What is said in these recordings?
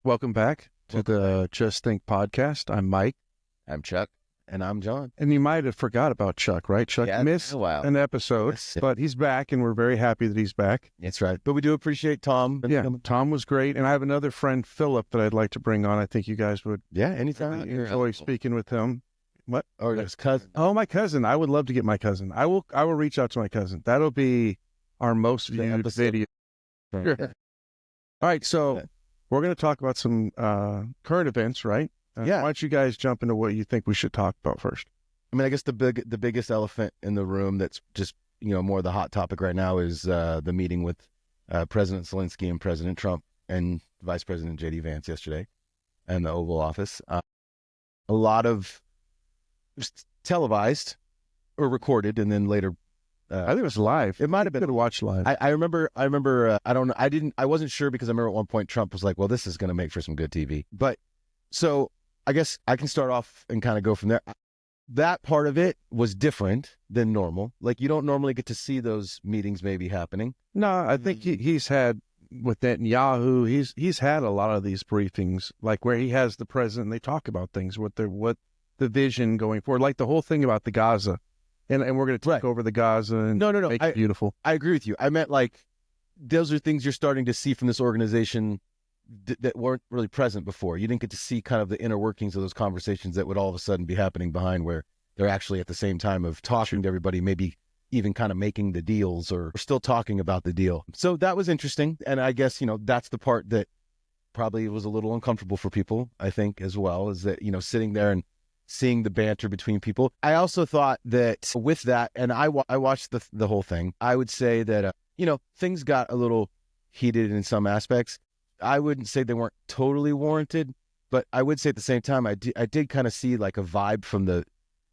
Welcome back to the Just Think podcast. I'm Mike. I'm Chuck. And I'm John. And you might have forgot about Chuck, right? Chuck missed an episode, but he's back, and we're very happy that he's back. That's right. But we do appreciate Tom. Yeah, Tom was great. And I have another friend, Philip, that I'd like to bring on. I think you guys would anytime enjoy speaking with him. What? Or his cousin. Oh, my cousin. I would love to get my cousin. I will reach out to my cousin. That'll be our most viewed video. Sure. All right, so we're going to talk about some current events, right? Why don't you guys jump into what you think we should talk about first? I mean, I guess the biggest elephant in the room that's just, more the hot topic right now is the meeting with President Zelensky and President Trump and Vice President J.D. Vance yesterday in the Oval Office. A lot of televised or recorded and then later. I think it was live. It might have been. Could have watched live. I remember. I don't know. I wasn't sure because I remember at one point Trump was like, "Well, this is going to make for some good TV." But so I guess I can start off and kind of go from there. That part of it was different than normal. Like you don't normally get to see those meetings maybe happening. No, I think he's had with Netanyahu. He's had a lot of these briefings, like where he has the president. And they talk about things what the vision going forward, like the whole thing about the Gaza. And we're going to take over the Gaza and make it beautiful. I agree with you. I meant like those are things you're starting to see from this organization that weren't really present before. You didn't get to see kind of the inner workings of those conversations that would all of a sudden be happening behind where they're actually at the same time of talking to everybody, maybe even kind of making the deals or still talking about the deal. So that was interesting. And I guess, that's the part that probably was a little uncomfortable for people, I think, as well, is that, sitting there and seeing the banter between people. I also thought that with that, and I watched the whole thing, I would say that, things got a little heated in some aspects. I wouldn't say they weren't totally warranted, but I would say at the same time, I did kind of see like a vibe from that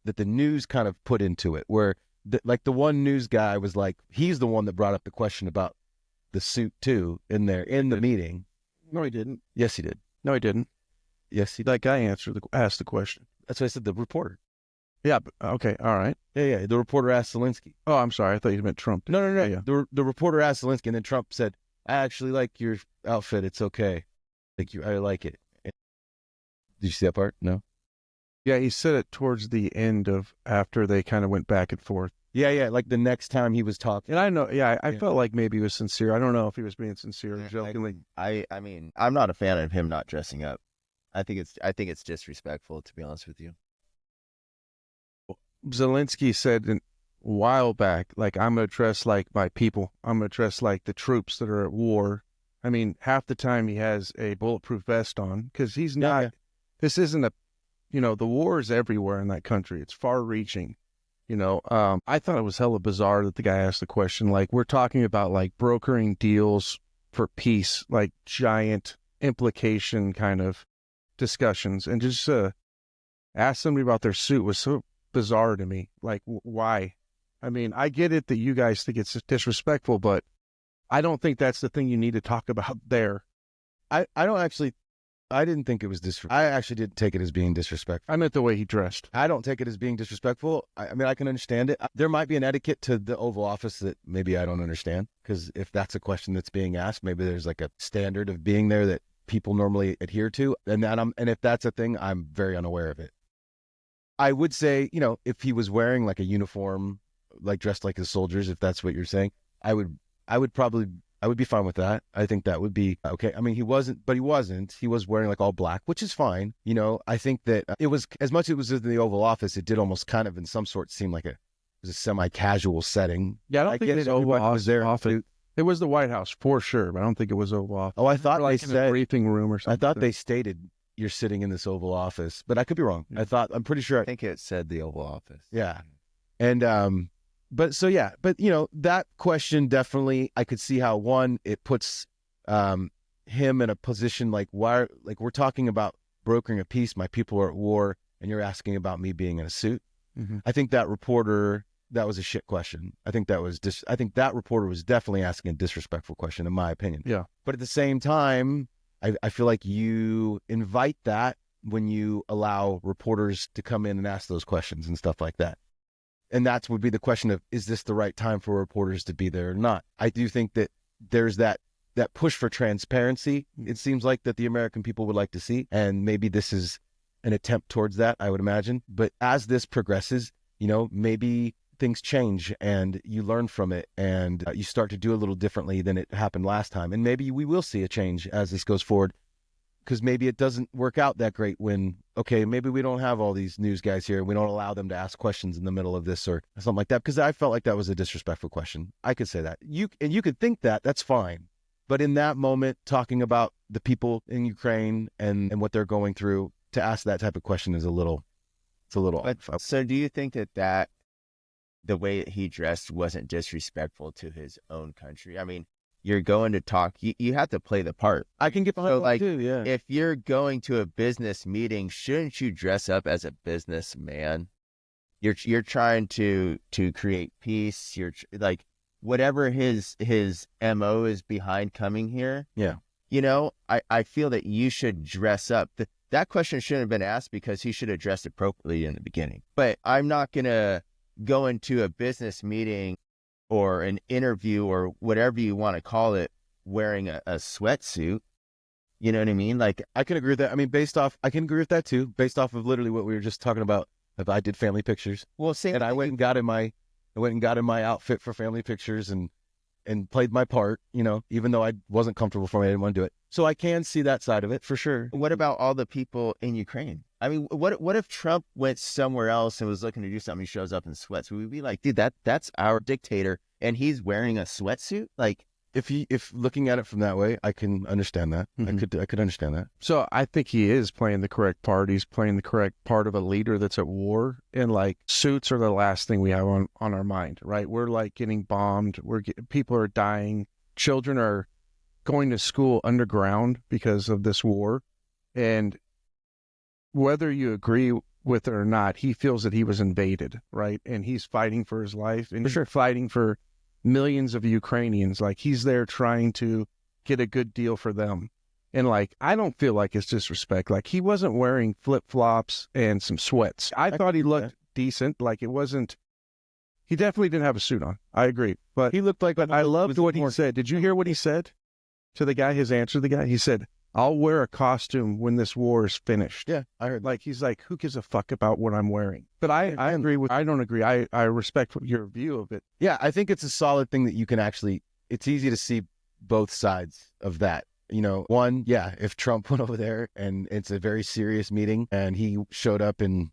the news kind of put into it, where the one news guy was like, he's the one that brought up the question about the suit too in the meeting. No, he didn't. Yes, he did. No, he didn't. Yes, he did. That guy asked the question. That's what I said, the reporter. Yeah, but, okay, all right. Yeah, the reporter asked Zelensky. Oh, I'm sorry. I thought you meant Trump. No. Yeah. The reporter asked Zelensky, and then Trump said, I actually like your outfit. It's okay. I like it. Did you see that part? No? Yeah, he said it towards the end of after they kind of went back and forth. Yeah, like the next time he was talking. And I know, I felt like maybe he was sincere. I don't know if he was being sincere or jokingly. I mean, I'm not a fan of him not dressing up. I think it's disrespectful, to be honest with you. Zelensky said a while back, like, I'm going to dress like my people. I'm going to dress like the troops that are at war. I mean, half the time he has a bulletproof vest on because he's not, this isn't the war is everywhere in that country. It's far reaching, I thought it was hella bizarre that the guy asked the question, like, we're talking about like brokering deals for peace, like giant implication kind of discussions, and just ask somebody about their suit was so bizarre to me. Like, why? I mean, I get it that you guys think it's disrespectful, but I don't think that's the thing you need to talk about there. I didn't think it was disrespectful. I actually didn't take it as being disrespectful. I meant the way he dressed. I don't take it as being disrespectful. I mean, I can understand it. There might be an etiquette to the Oval Office that maybe I don't understand, because if that's a question that's being asked, maybe there's like a standard of being there that people normally adhere to, and if that's a thing, I'm very unaware of it. I would say, if he was wearing like a uniform, like dressed like his soldiers, if that's what you're saying, I would be fine with that. I think that would be okay. I mean, he wasn't. He was wearing like all black, which is fine. I think that it was, as much as it was in the Oval Office, it did almost kind of in some sort seem like it was a semi-casual setting. Yeah, I don't think it was Oval Office. It was the White House for sure, but I don't think it was Oval Office. Oh, I thought like they in said a briefing room or something. I thought they stated you're sitting in this Oval Office, but I could be wrong. I'm pretty sure. I think it said the Oval Office. Yeah. And, that question definitely, I could see how it puts, him in a position like, why, like we're talking about brokering a peace. My people are at war and you're asking about me being in a suit. Mm-hmm. I think that reporter, that was a shit question. I think that reporter was definitely asking a disrespectful question, in my opinion. Yeah. But at the same time, I feel like you invite that when you allow reporters to come in and ask those questions and stuff like that. And that would be the question of, is this the right time for reporters to be there or not? I do think that there's that that push for transparency, it seems like that the American people would like to see. And maybe this is an attempt towards that, I would imagine. But as this progresses, maybe things change and you learn from it and you start to do a little differently than it happened last time. And maybe we will see a change as this goes forward, because maybe it doesn't work out that great when, okay, maybe we don't have all these news guys here. We don't allow them to ask questions in the middle of this or something like that, because I felt like that was a disrespectful question. I could say that. You could think that, that's fine. But in that moment, talking about the people in Ukraine and what they're going through, to ask that type of question is a little off. So do you think that the way he dressed wasn't disrespectful to his own country? I mean, you're going to talk, you have to play the part. I can get behind that too, yeah. If you're going to a business meeting, shouldn't you dress up as a businessman? You're trying to create peace. You're like, whatever his MO is behind coming here. Yeah. I feel that you should dress up. That question shouldn't have been asked because he should have dressed appropriately in the beginning. But I'm not going to go into a business meeting or an interview or whatever you want to call it wearing a sweatsuit. You know what I mean? Like, I can agree with that. I mean, I can agree with that too, based off of literally what we were just talking about. If I did family pictures, well, same. And I went and got in my outfit for family pictures and played my part, even though I wasn't comfortable for me, I didn't want to do it. So I can see that side of it for sure. What about all the people in Ukraine? I mean, what if Trump went somewhere else and was looking to do something? He shows up in sweats. We'd be like, dude, that's our dictator, and he's wearing a sweatsuit. Like, if looking at it from that way, I can understand that. Mm-hmm. I could understand that. So I think he is playing the correct part. He's playing the correct part of a leader that's at war. And like, suits are the last thing we have on our mind, right? We're like getting bombed. People are dying. Children are going to school underground because of this war. And whether you agree with it or not, he feels that he was invaded, right? And he's fighting for his life, and sure, fighting for millions of Ukrainians. Like, he's there trying to get a good deal for them. And like, I don't feel like it's disrespect. Like, he wasn't wearing flip-flops and some sweats. I thought he looked decent. Like, it wasn't, he definitely didn't have a suit on. I agree. But he looked like, I loved what he said. Did you hear what he said to the guy, his answer to the guy? He said, I'll wear a costume when this war is finished. Yeah, I heard. Like, he's like, who gives a fuck about what I'm wearing? But I don't agree. I respect your view of it. Yeah, I think it's a solid thing that you can actually, it's easy to see both sides of that. One, yeah, if Trump went over there and it's a very serious meeting and he showed up in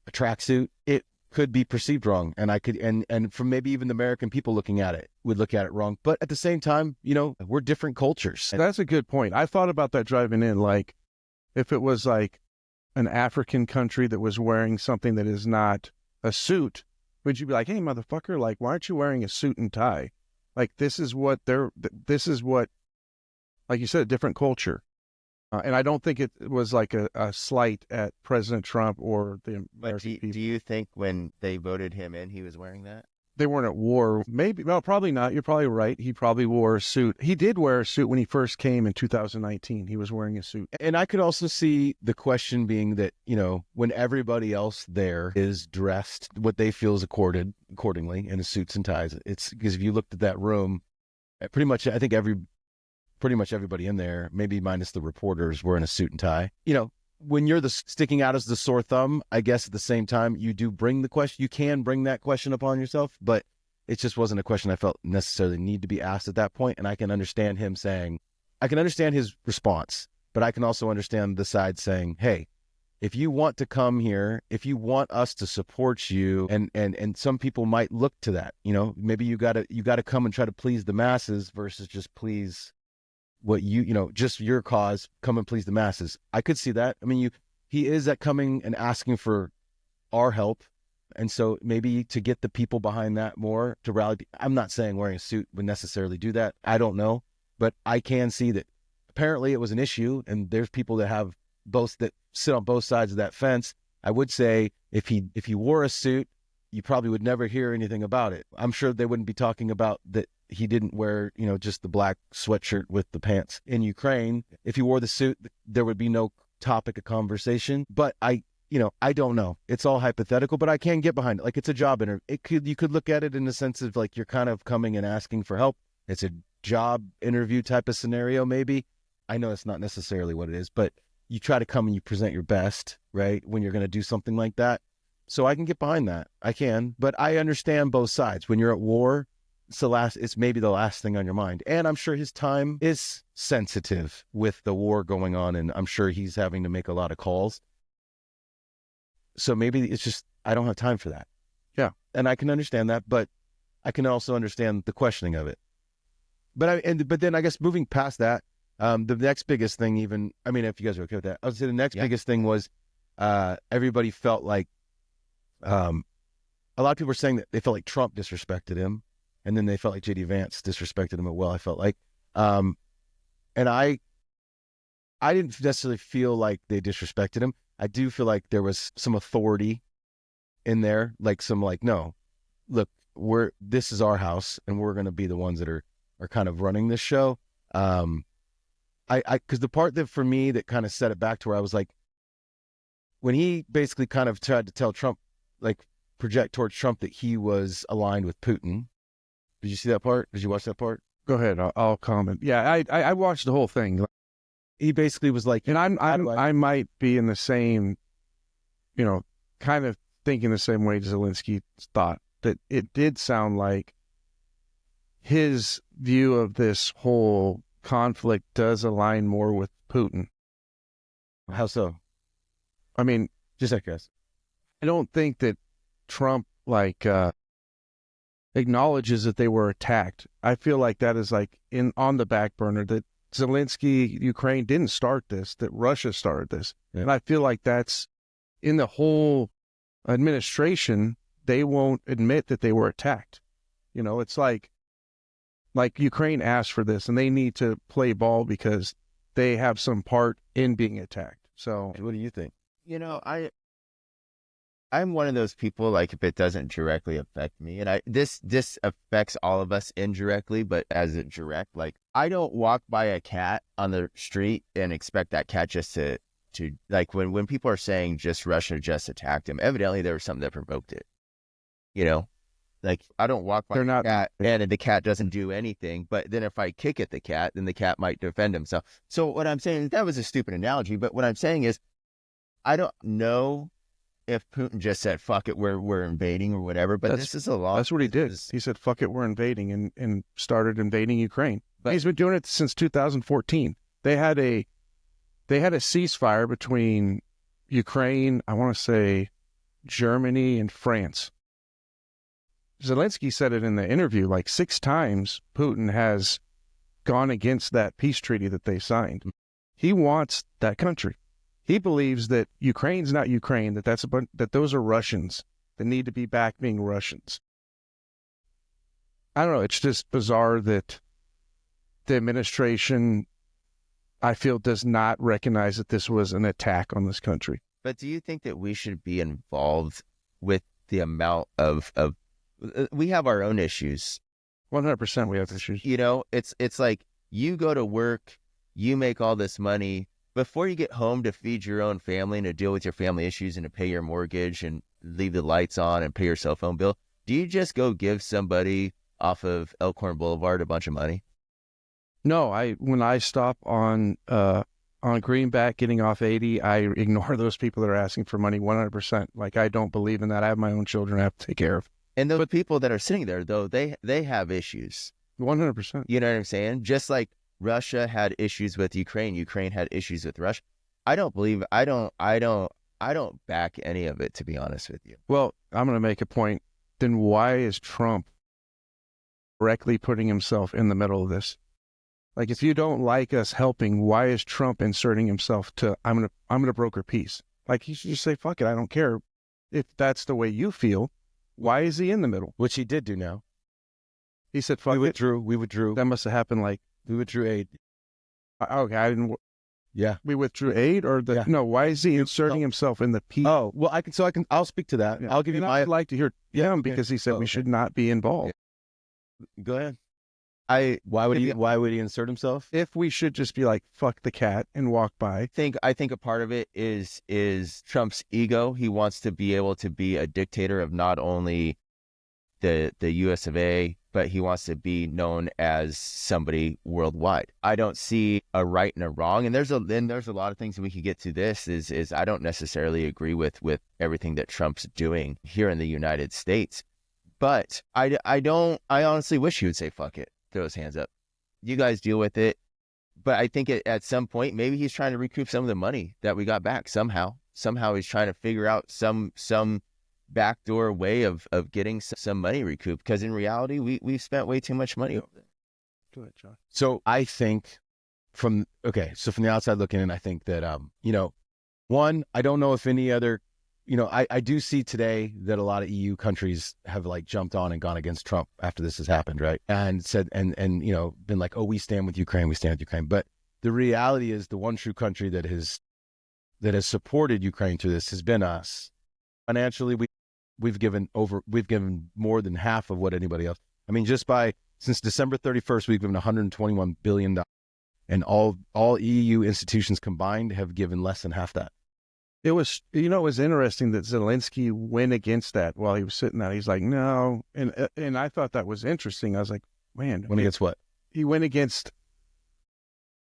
a tracksuit, it could be perceived wrong. And I could, and from maybe even the American people looking at it would look at it wrong. But at the same time, we're different cultures. That's a good point. I thought about that driving in. Like, if it was like an African country that was wearing something that is not a suit, would you be like, hey, motherfucker, like, why aren't you wearing a suit and tie? Like, this is what, like you said, a different culture. And I don't think it was like a slight at President Trump or the American people. Do you think when they voted him in, he was wearing that? They weren't at war. Maybe. Well, probably not. You're probably right. He probably wore a suit. He did wear a suit when he first came in 2019. He was wearing a suit. And I could also see the question being that, when everybody else there is dressed what they feel is accordingly in suits and ties, it's because if you looked at that room, pretty much, I think pretty much everybody in there, maybe minus the reporters, were in a suit and tie. When you're sticking out as the sore thumb, I guess at the same time, you do bring the question, you can bring that question upon yourself, but it just wasn't a question I felt necessarily need to be asked at that point. And I can understand him saying, I can understand his response, but I can also understand the side saying, hey, if you want to come here, if you want us to support you, and some people might look to that, maybe you gotta come and try to please the masses versus just please what just your cause, come and please the masses. I could see that. I mean, he is at coming and asking for our help. And so maybe to get the people behind that more to rally. I'm not saying wearing a suit would necessarily do that. I don't know, but I can see that apparently it was an issue and there's people that sit on both sides of that fence. I would say if he wore a suit, you probably would never hear anything about it. I'm sure they wouldn't be talking about that he didn't wear, just the black sweatshirt with the pants. In Ukraine, if he wore the suit, there would be no topic of conversation. But I don't know. It's all hypothetical, but I can get behind it. Like, it's a job interview. You could look at it in the sense of like, you're kind of coming and asking for help. It's a job interview type of scenario, maybe. I know it's not necessarily what it is, but you try to come and you present your best, right? When you're going to do something like that. So I can get behind that. I can, but I understand both sides. When you're at war, it's maybe the last thing on your mind. And I'm sure his time is sensitive with the war going on. And I'm sure he's having to make a lot of calls. So maybe it's just, I don't have time for that. Yeah. And I can understand that, but I can also understand the questioning of it. But then I guess moving past that, the next biggest thing if you guys are okay with that, I would say the next biggest thing was, everybody felt like, a lot of people were saying that they felt like Trump disrespected him, and then they felt like JD Vance disrespected him as well. I felt like, and I didn't necessarily feel like they disrespected him. I do feel like there was some authority in there, like no, look, this is our house, and we're going to be the ones that are kind of running this show. Because the part that for me that kind of set it back to where I was like, when he basically kind of tried to tell Trump, like project towards Trump that he was aligned with Putin. Did you see that part? Did you watch that part? Go ahead. I'll comment. Yeah, I watched the whole thing. He basically was like, and I might be in the same, kind of thinking the same way Zelensky thought, that it did sound like his view of this whole conflict does align more with Putin. How so? I mean, just like us. I don't think that Trump acknowledges that they were attacked. I feel like that is on the back burner, that Zelensky, Ukraine didn't start this, that Russia started this. Yeah. And I feel like that's in the whole administration, they won't admit that they were attacked. It's like Ukraine asked for this and they need to play ball because they have some part in being attacked. So what do you think? I'm one of those people, like, if it doesn't directly affect me, and this affects all of us indirectly, but as a direct, like, I don't walk by a cat on the street and expect that cat just to like, when people are saying just Russia just attacked him, evidently there was something that provoked it. Like, I don't walk by a cat and the cat doesn't do anything, but then if I kick at the cat, then the cat might defend himself. So what I'm saying, that was a stupid analogy, but what I'm saying is, I don't know if Putin just said, fuck it, we're invading or whatever, but this is a lot. That's what he did. He said, fuck it, we're invading, and started invading Ukraine. But he's been doing it since 2014. They had a ceasefire between Ukraine, I want to say Germany and France. Zelensky said it in the interview, like 6 times Putin has gone against that peace treaty that they signed. He wants that country. He believes that Ukraine's not Ukraine, that those are Russians that need to be back being Russians. I don't know. It's just bizarre that the administration, I feel, does not recognize that this was an attack on this country. But do you think that we should be involved with the amount of we have our own issues. 100% we have issues. It's like, you go to work, you make all this money. Before you get home to feed your own family and to deal with your family issues and to pay your mortgage and leave the lights on and pay your cell phone bill, do you just go give somebody off of Elkhorn Boulevard a bunch of money? No, when I stop on Greenback getting off 80, I ignore those people that are asking for money 100%. Like, I don't believe in that. I have my own children I have to take care of. And those people that are sitting there, though, they have issues. 100%. You know what I'm saying? Just like Russia had issues with Ukraine had issues with Russia. I don't back any of it, to be honest with you. Well, I'm going to make a point. Then why is Trump directly putting himself in the middle of this? Like, if you don't like us helping, why is Trump inserting himself to, I'm going to broker peace? Like, he should just say, fuck it, I don't care. If that's the way you feel, why is he in the middle? Which he did do now. He said, fuck we it. We withdrew. That must have happened we withdrew aid. Okay, I didn't. Yeah. We withdrew aid no, why is he inserting himself in the peace? Oh, well, I'll speak to that. Yeah. I'll give you I'd like to hear him because he said we should not be involved. Yeah. Go ahead. Why would he insert himself? If we should just be like, fuck the cat and walk by. I think a part of it is Trump's ego. He wants to be able to be a dictator of not only the US of A, but he wants to be known as somebody worldwide. I don't see a right and a wrong. And there's a lot of things that we could get to. This is I don't necessarily agree with everything that Trump's doing here in the United States, but I honestly wish he would say, fuck it, throw his hands up. You guys deal with it. But I think at some point, maybe he's trying to recoup some of the money that we got back somehow. Somehow he's trying to figure out some backdoor way of getting some money recouped, because in reality we've spent way too much money over there. Go ahead, John. So I think from the outside looking in, I think that one, I don't know if any other, I do see today that a lot of EU countries have like jumped on and gone against Trump after this has happened, right? And said and been like, oh, we stand with Ukraine, but the reality is the one true country that has supported Ukraine through this has been us. Financially, we've given more than half of what anybody else. I mean, since December 31st, we've given $121 billion, and all EU institutions combined have given less than half that. It was interesting that Zelensky went against that while he was sitting there. He's like, no, and I thought that was interesting. I was like, man, went against what? He went against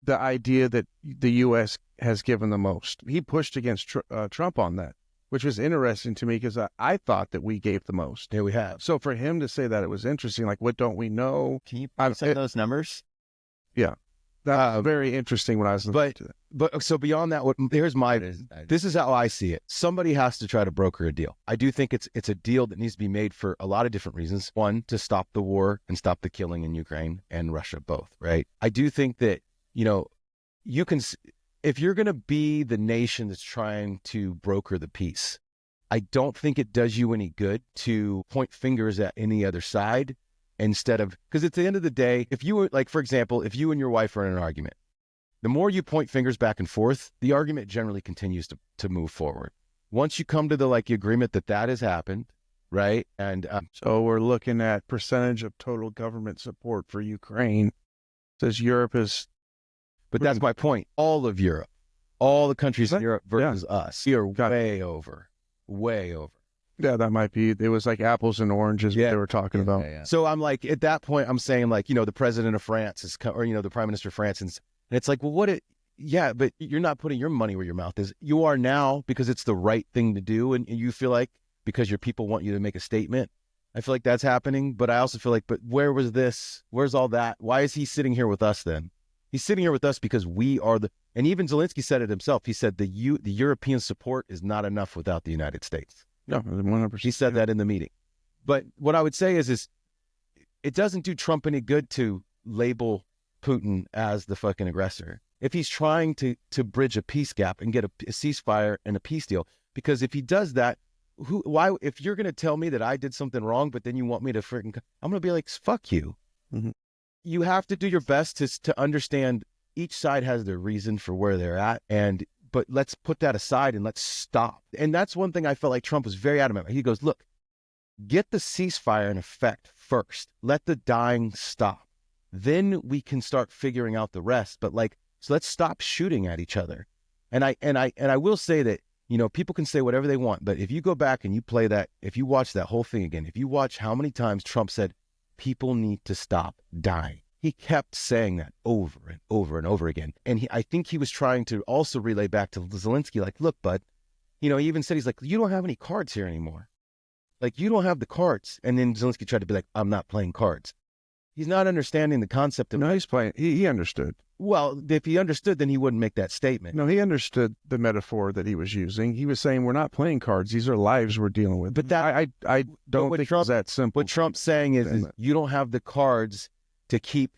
the idea that the U.S. has given the most. He pushed against Trump on that, which was interesting to me because I thought that we gave the most. Yeah, we have. So for him to say that, it was interesting. Like, what don't we know? Can you put some of those numbers? Yeah. That was very interesting when I was looking to that. But so beyond that, this is how I see it. Somebody has to try to broker a deal. I do think it's a deal that needs to be made for a lot of different reasons. One, to stop the war and stop the killing in Ukraine and Russia, both, right? I do think that, you can, if you're going to be the nation that's trying to broker the peace, I don't think it does you any good to point fingers at any other side instead of, because at the end of the day, if you were like, for example, if you and your wife are in an argument, the more you point fingers back and forth, the argument generally continues to move forward. Once you come to the agreement that has happened, right? And so we're looking at percentage of total government support for Ukraine. Says Europe is, but that's my point. All of Europe, all the countries in Europe versus us, we are way over. Yeah, that might be. It was like apples and oranges. What they were talking about. Yeah. So I'm like, at that point, I'm saying the president of France is, or the prime minister of France, and it's like, well, but you're not putting your money where your mouth is. You are now, because it's the right thing to do, and you feel like because your people want you to make a statement. I feel like that's happening, but I also feel like, but where was this? Where's all that? Why is he sitting here with us then? He's sitting here with us because we are and even Zelensky said it himself. He said the European support is not enough without the United States. No, 100%. He said that in the meeting. But what I would say is it doesn't do Trump any good to label Putin as the fucking aggressor if he's trying to bridge a peace gap and get a ceasefire and a peace deal. Because if he does that, why? If you're going to tell me that I did something wrong, but then you want me to I'm going to be like, fuck you. Mm-hmm. You have to do your best to understand each side has their reason for where they're at, but let's put that aside and let's stop. And that's one thing I felt like Trump was very adamant about. He goes, look, get the ceasefire in effect first. Let the dying stop. Then we can start figuring out the rest. But so let's stop shooting at each other. And I will say that, people can say whatever they want, but if you go back and you play that, if you watch that whole thing again, if you watch how many times Trump said, people need to stop dying. He kept saying that over and over and over again. And I think he was trying to also relay back to Zelensky, like, look, bud, he even said, he's like, you don't have any cards here anymore. Like, you don't have the cards. And then Zelensky tried to be like, I'm not playing cards. He's not understanding the concept of... No, he's playing. He understood. Well, if he understood, then he wouldn't make that statement. No, he understood the metaphor that he was using. He was saying, we're not playing cards. These are lives we're dealing with. But that I don't think it's that simple. What Trump's saying is you don't have the cards to keep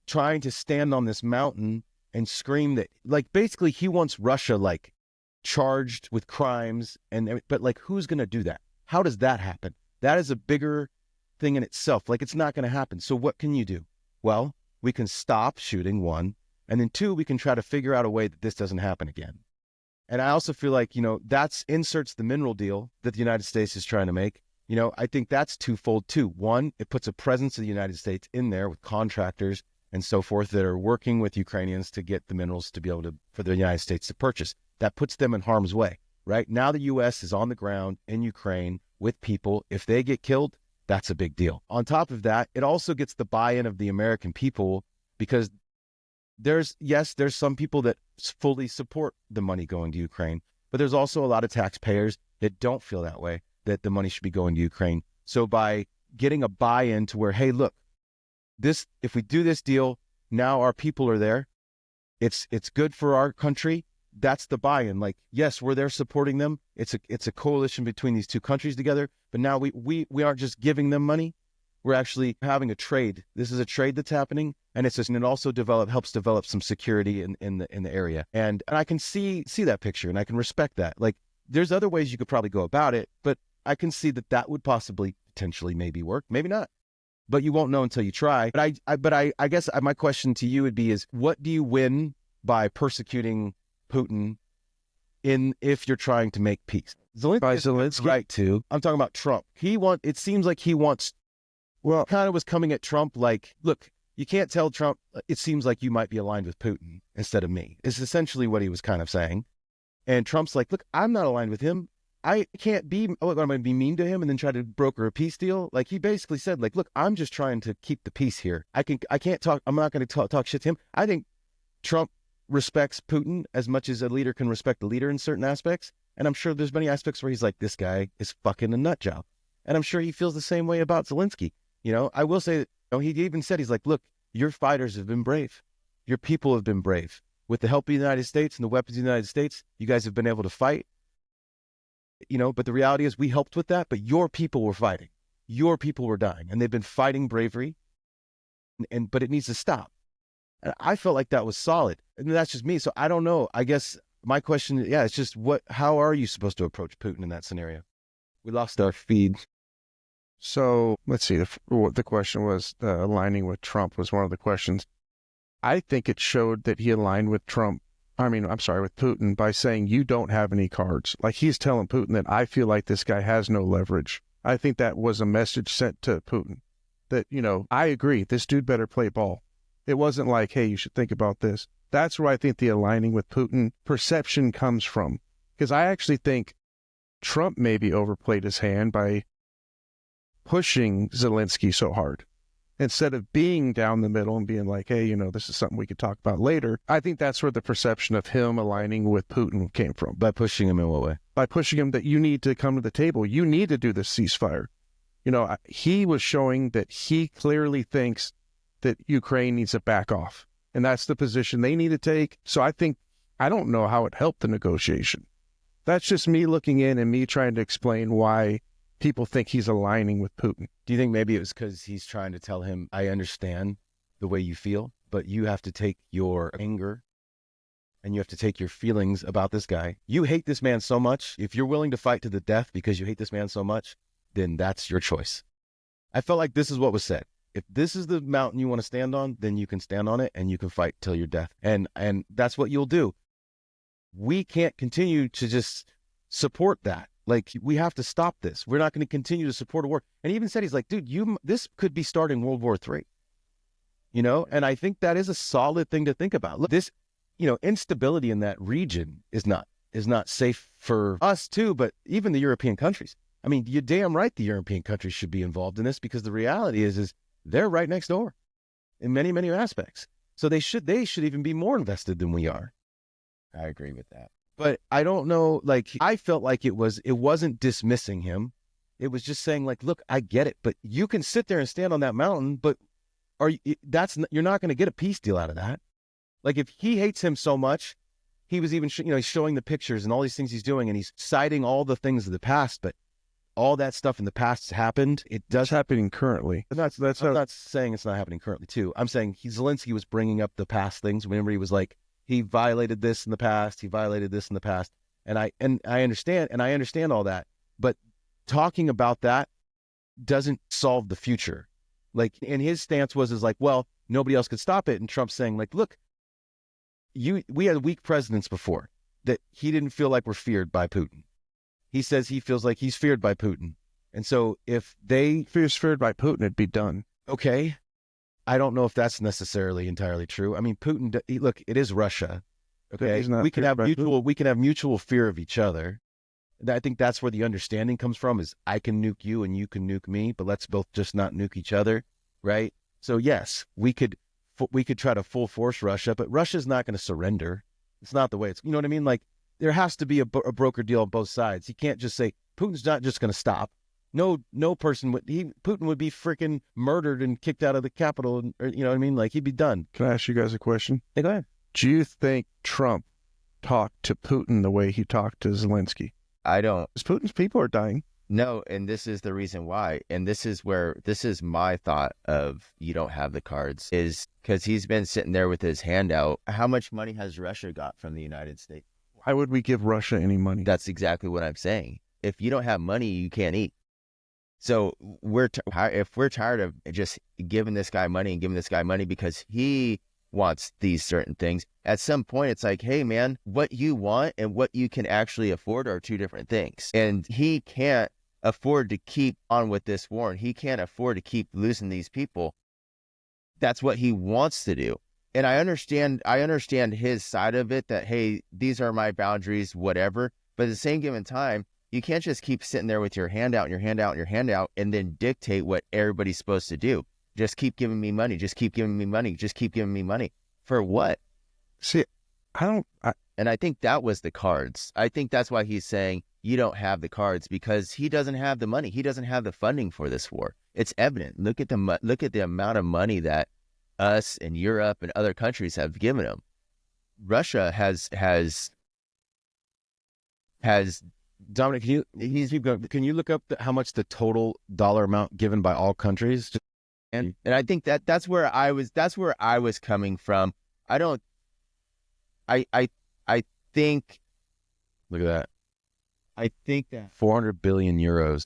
trying to stand on this mountain and scream that, basically he wants Russia, charged with crimes. But who's going to do that? How does that happen? That is a bigger thing in itself. It's not going to happen. So what can you do? Well, we can stop shooting, one. And then two, we can try to figure out a way that this doesn't happen again. And I also feel like, that's inserts the mineral deal that the United States is trying to make. I think that's twofold too. One, it puts a presence of the United States in there with contractors and so forth that are working with Ukrainians to get the minerals to be able to, for the United States to purchase. That puts them in harm's way, right? Now the U.S. is on the ground in Ukraine with people. If they get killed, that's a big deal. On top of that, it also gets the buy-in of the American people, because there's some people that fully support the money going to Ukraine, but there's also a lot of taxpayers that don't feel that way, that the money should be going to Ukraine. So by getting a buy-in to where, hey, look, if we do this deal, now our people are there. It's good for our country. That's the buy-in. Like, yes, we're there supporting them. It's a coalition between these two countries together. But now we aren't just giving them money. We're actually having a trade. This is a trade that's happening, and it also helps develop some security in the area. And I can see that picture, and I can respect that. Like, there's other ways you could probably go about it, but I can see that would possibly, potentially, maybe work, maybe not. But you won't know until you try. But I guess my question to you would be is, what do you win by persecuting Putin if you're trying to make peace? Zelensky, right, too. I'm talking about Trump. It seems like he wants, well, kind of was coming at Trump like, look, you can't tell Trump, it seems like you might be aligned with Putin instead of me. It's essentially what he was kind of saying. And Trump's like, look, I'm not aligned with him. I can't be, I'm going to be mean to him and then try to broker a peace deal. Like, he basically said, like, look, I'm just trying to keep the peace here. I'm not going to talk shit to him. I think Trump respects Putin as much as a leader can respect a leader in certain aspects. And I'm sure there's many aspects where he's like, this guy is fucking a nut job. And I'm sure he feels the same way about Zelensky. You know, I will say that, he even said, he's like, look, your fighters have been brave. Your people have been brave. With the help of the United States and the weapons of the United States, you guys have been able to fight. But the reality is we helped with that, but your people were fighting. Your people were dying, and they've been fighting bravery, but it needs to stop. And I felt like that was solid. And that's just me. So I don't know. I guess my question, it's just how are you supposed to approach Putin in that scenario? We lost our feed. So let's see. The question was aligning with Trump was one of the questions. I think it showed that he aligned with with Putin by saying you don't have any cards. Like, he's telling Putin that I feel like this guy has no leverage. I think that was a message sent to Putin that, I agree, this dude better play ball. It wasn't like, hey, you should think about this. That's where I think the aligning with Putin perception comes from. Because I actually think Trump maybe overplayed his hand by pushing Zelensky so hard. Instead of being down the middle and being like, hey, this is something we could talk about later. I think that's where the perception of him aligning with Putin came from. By pushing him in what way? By pushing him that you need to come to the table. You need to do this ceasefire. He was showing that he clearly thinks that Ukraine needs to back off. And that's the position they need to take. So I don't know how it helped the negotiation. That's just me looking in and me trying to explain why people think he's aligning with Putin. Do you think maybe it was because he's trying to tell him, I understand the way you feel, but you have to take your anger and you have to take your feelings about this guy. You hate this man so much. If you're willing to fight to the death because you hate this man so much, then that's your choice. I felt like this is what was said. If this is the mountain you want to stand on, then you can stand on it and you can fight till your death. And that's what you'll do. We can't continue to just support that. Like, we have to stop this. We're not going to continue to support a war. And he even said, he's like, dude, this could be starting World War III. And I think that is a solid thing to think about. Look, this, instability in that region is not safe for us too, but even the European countries. I mean, you're damn right the European countries should be involved in this, because the reality is they're right next door in many, many aspects. So they should even be more invested than we are. I agree with that. But I don't know, like, I felt like it wasn't dismissing him. It was just saying, like, look, I get it, but you can sit there and stand on that mountain, but you're not going to get a peace deal out of that. Like, if he hates him so much, he was even, he's showing the pictures and all these things he's doing, and he's citing all the things of the past, but all that stuff in the past has happened. It does happening currently. I'm not saying it's not happening currently too. I'm saying Zelensky was bringing up the past things. Remember, he was like, he violated this in the past. He violated this in the past. And I understand all that. But talking about that doesn't solve the future. Like, and his stance was like, well, nobody else could stop it. And Trump's saying, like, look, we had weak presidents before that he didn't feel like were feared by Putin. He says he feels like he's feared by Putin. And so if he was feared by Putin, it'd be done. Okay. I don't know if that's necessarily entirely true. I mean, Putin, look, it is Russia. Okay. We can have mutual fear of each other. I think that's where the understanding comes from is I can nuke you and you can nuke me, but let's both just not nuke each other, right? So yes, we could try to full force Russia, but Russia's not going to surrender. It's not the way it's, you know what I mean? Like there has to be a broker deal on both sides. He can't just say Putin's not just going to stop. No person would. Putin would be freaking murdered and kicked out of the capital. Or, you know what I mean? Like he'd be done. Can I ask you guys a question? Hey, go ahead. Do you think Trump talked to Putin the way he talked to Zelensky? I don't. Because Putin's people are dying. No, and this is the reason why. And this is my thought of you don't have the cards is because he's been sitting there with his hand out. How much money has Russia got from the United States? Why would we give Russia any money? That's exactly what I'm saying. If you don't have money, you can't eat. So if we're tired of just giving this guy money and giving this guy money because he wants these certain things, at some point it's like, hey man, what you want and what you can actually afford are two different things. And he can't afford to keep on with this war and he can't afford to keep losing these people. That's what he wants to do. And I understand his side of it that, hey, these are my boundaries, whatever. But at the same given time, you can't just keep sitting there with your hand out and your hand out and your hand out and then dictate what everybody's supposed to do. Just keep giving me money. Just keep giving me money. Just keep giving me money. For what? See, And I think that was the cards. I think that's why he's saying you don't have the cards because he doesn't have the money. He doesn't have the funding for this war. It's evident. Look at the amount of money that us and Europe and other countries have given him. Russia has Dominic, can you look up how much the total dollar amount given by all countries? And I think that's where I was coming from. I think Look at that. I think that 400 billion euros.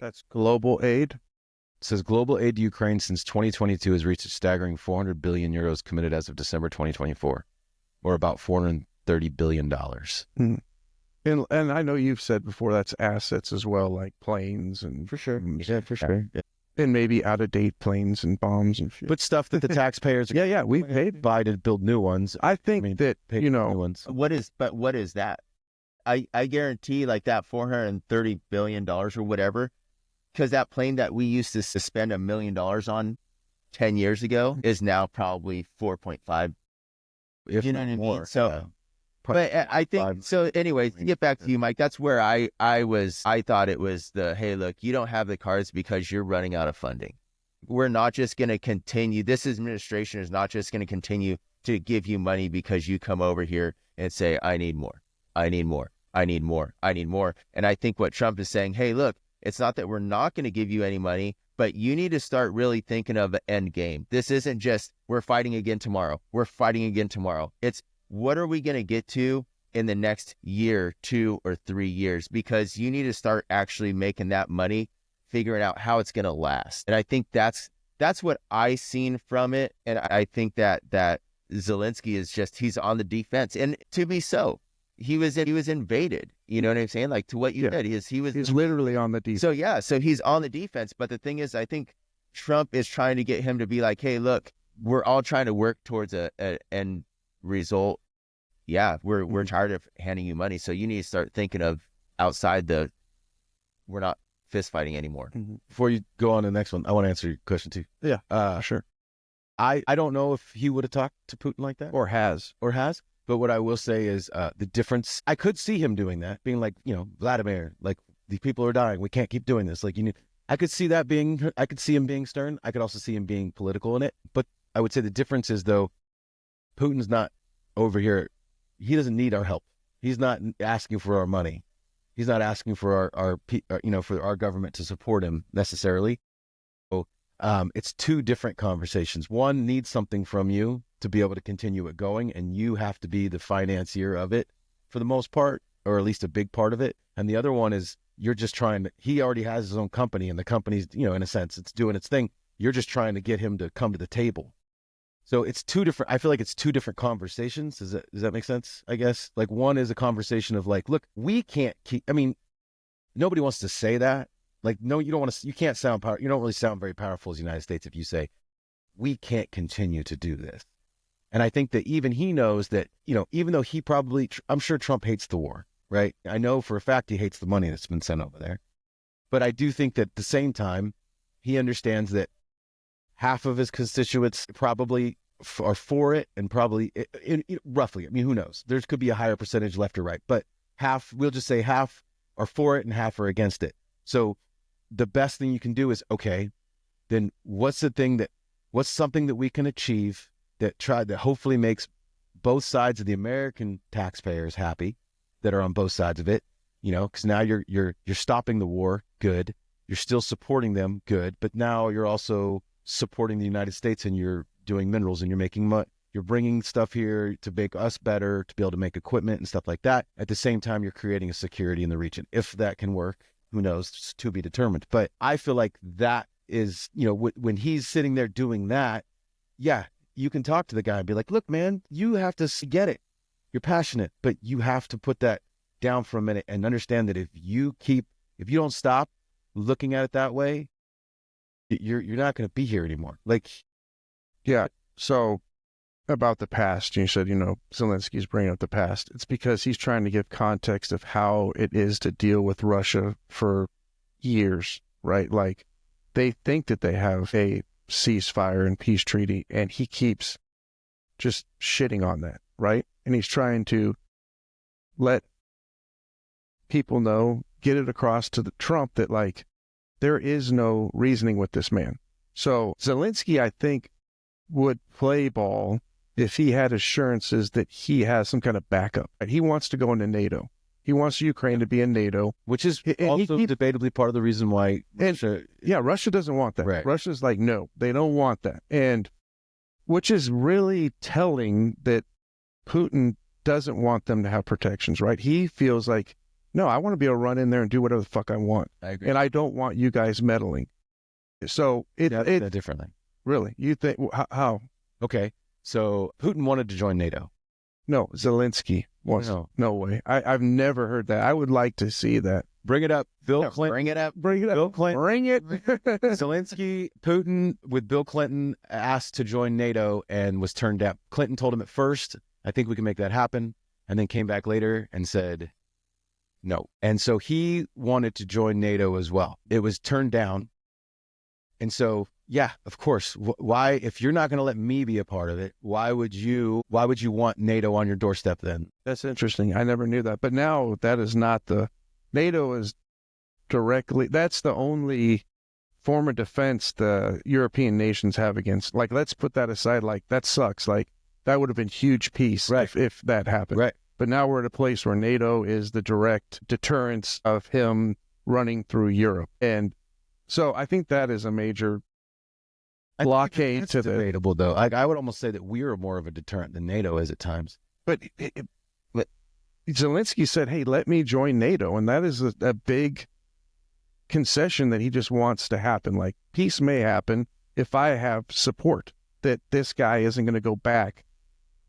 that's global aid. It says global aid to Ukraine since 2022 has reached a staggering 400 billion euros committed as of December 2024, or about $430 billion. And I know you've said before that's assets as well, like planes and for sure. bombs. Yeah, for sure. Yeah. And maybe out of date planes and bombs and shit. But stuff that the taxpayers we paid. buy to build new ones. I think that Pay you for know new ones. What is that? I guarantee like that $430 billion or whatever, because that plane that we used to spend $1 million on 10 years ago is now probably 4.5. If You know not what I mean? more. So, but I think, so anyways, to get back to you, Mike, that's where I thought it was hey, look, you don't have the cards because you're running out of funding. We're not just going to continue. This administration is not just going to continue to give you money because you come over here and say, I need more. I need more. I need more. I need more. And I think what Trump is saying, hey, look, it's not that we're not going to give you any money, but you need to start really thinking of an end game. This isn't just we're fighting again tomorrow. We're fighting again tomorrow. It's what are we going to get to in the next year, 2 or 3 years? Because you need to start actually making that money, figuring out how it's going to last. And I think that's what I seen from it. And I think that Zelensky is he's on the defense, and to be so. He was invaded. You know what I'm saying? Like to what you said, he's literally on the defense. So he's on the defense. But the thing is, I think Trump is trying to get him to be like, hey, look, we're all trying to work towards a end result. Yeah, we're tired of handing you money, so you need to start thinking of outside we're not fist fighting anymore. Before you go on to the next one, I want to answer your question too. Yeah, sure. I don't know if he would have talked to Putin like that Or has. but what I will say is the difference. I could see him doing that, being like, Vladimir, like the people are dying. We can't keep doing this. Like I could see that I could see him being stern. I could also see him being political in it. But I would say the difference is though, Putin's not over here. He doesn't need our help. He's not asking for our money. He's not asking for for our government to support him necessarily. So it's two different conversations. One needs something from you to be able to continue it going, and you have to be the financier of it for the most part, or at least a big part of it. And the other one is you're just he already has his own company, and the company's, in a sense, it's doing its thing. You're just trying to get him to come to the table. So it's I feel like it's two different conversations. Does that make sense? I guess like one is a conversation of like, look, we can't nobody wants to say that. Like, no, you don't want to, you can't sound power. You don't really sound very powerful as the United States if you say, we can't continue to do this. And I think that even he knows that, even though I'm sure Trump hates the war. right? I know for a fact he hates the money that's been sent over there. But I do think that at the same time, he understands that half of his constituents probably are for it, and probably roughly, I mean, who knows? There could be a higher percentage left or right, but half, we'll just say half are for it and half are against it. So the best thing you can do is, okay, then what's something that we can achieve that hopefully makes both sides of the American taxpayers happy that are on both sides of it, because now you're stopping the war, good. You're still supporting them, good. But now you're also supporting the United States, and you're doing minerals, and you're making money. You're bringing stuff here to make us better, to be able to make equipment and stuff like that. At the same time, you're creating a security in the region. If that can work, who knows? It's to be determined. But I feel like that is, when he's sitting there doing that, yeah, you can talk to the guy and be like, look, man, you have to get it. You're passionate, but you have to put that down for a minute and understand that if you don't stop looking at it that way, you're not going to be here anymore. Like, yeah. So about the past, you said, Zelensky's bringing up the past. It's because he's trying to give context of how it is to deal with Russia for years, right? Like, they think that they have a ceasefire and peace treaty, and he keeps just shitting on that, right? And he's trying to let people know, get it across to the Trump that, like, there is no reasoning with this man. So Zelensky, I think, would play ball if he had assurances that he has some kind of backup. He wants to go into NATO. He wants Ukraine to be in NATO, which is also debatably part of the reason why Russia... Russia doesn't want that. Right. Russia's like, no, they don't want that. And which is really telling that Putin doesn't want them to have protections, right? He feels like, no, I want to be able to run in there and do whatever the fuck I want. I agree. And I don't want you guys meddling. So that differently. Really? You think, how? Okay. So Putin wanted to join NATO. No, Zelensky wants. No way. I've never heard that. I would like to see that. Bring it up. Bill Clinton. Bring it up. Bring it up. Bill Clinton. Bring it. Zelensky, Putin with Bill Clinton asked to join NATO and was turned down. Clinton told him at first, I think we can make that happen. And then came back later and said no. And so he wanted to join NATO as well. It was turned down. And so, yeah, of course. Why, if you're not going to let me be a part of it, why would you want NATO on your doorstep then? That's interesting. I never knew that. But now that is not NATO is directly, that's the only form of defense the European nations have against. Like, let's put that aside. Like, that sucks. Like, that would have been huge peace if that happened. Right. But now we're at a place where NATO is the direct deterrence of him running through Europe. And so I think that is a major blockade to the... debatable, though. I would almost say that we are more of a deterrent than NATO is at times. But Zelensky said, hey, let me join NATO. And that is a big concession that he just wants to happen. Like, peace may happen if I have support that this guy isn't going to go back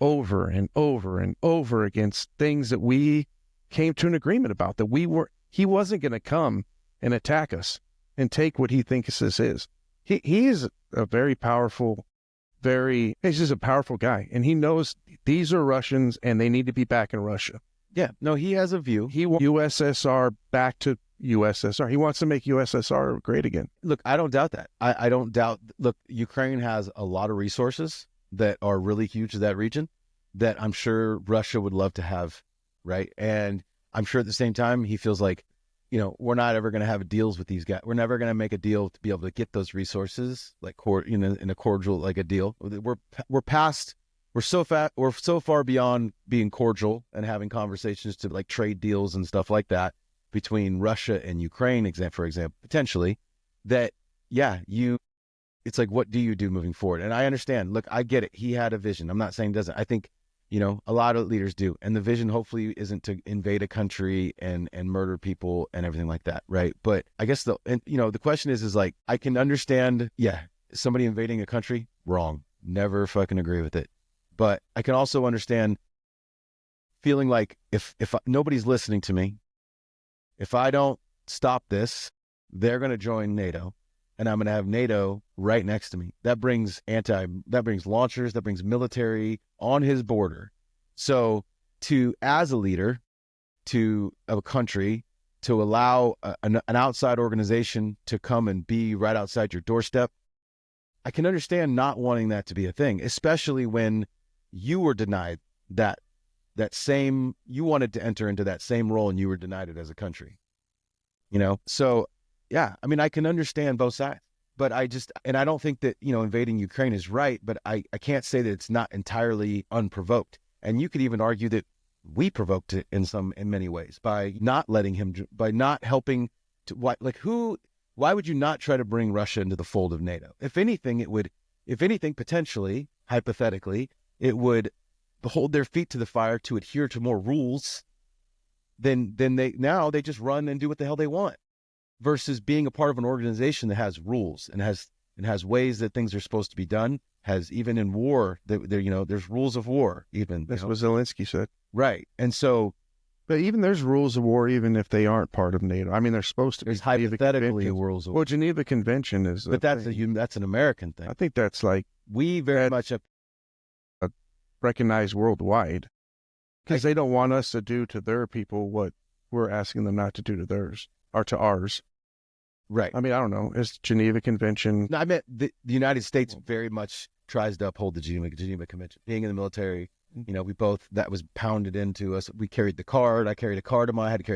over and over and over against things that we came to an agreement about, that he wasn't going to come and attack us and take what he thinks this is. He is a very powerful, he's just a powerful guy. And he knows these are Russians and they need to be back in Russia. Yeah, no, he has a view. He wants USSR back to USSR. He wants to make USSR great again. Look, I don't doubt that. I don't doubt. Look, Ukraine has a lot of resources that are really huge to that region that I'm sure Russia would love to have, right? And I'm sure at the same time, he feels like, we're not ever going to have deals with these guys. We're never going to make a deal to be able to get those resources, like, in a cordial, like a deal. We're so far beyond being cordial and having conversations to, like, trade deals and stuff like that between Russia and Ukraine, for example, potentially, that, yeah, it's like, what do you do moving forward? And I understand. Look, I get it. He had a vision. I'm not saying he doesn't. I think, a lot of leaders do. And the vision hopefully isn't to invade a country and murder people and everything like that, right? But I guess the question is like, I can understand, yeah, somebody invading a country, wrong. Never fucking agree with it. But I can also understand feeling like if nobody's listening to me, if I don't stop this, they're going to join NATO, and I'm going to have NATO right next to me. That brings launchers, that brings military on his border. So as a leader, of a country to allow an outside organization to come and be right outside your doorstep, I can understand not wanting that to be a thing, especially when you were denied that same, you wanted to enter into that same role and you were denied it as a country, So yeah, I mean, I can understand both sides, but I don't think that, invading Ukraine is right, but I can't say that it's not entirely unprovoked. And you could even argue that we provoked it in many ways by not letting him, by not helping to, why would you not try to bring Russia into the fold of NATO? If anything, potentially, hypothetically, it would hold their feet to the fire to adhere to more rules than they just run and do what the hell they want, versus being a part of an organization that has rules and has ways that things are supposed to be done. Has, even in war, there's rules of war. Even that's what Zelensky said, right? And so, but even there's rules of war, even if they aren't part of NATO. I mean, they're supposed to. There's hypothetically rules of war. Well, Geneva Convention is, but that's an American thing. I think that's like we very much recognized worldwide, because they don't want us to do to their people what we're asking them not to do to theirs or to ours. Right. I mean, I don't know. It's Geneva Convention. No, I meant the United States very much tries to uphold the Geneva Convention. Being in the military, that was pounded into us. We carried the card. I had to carry a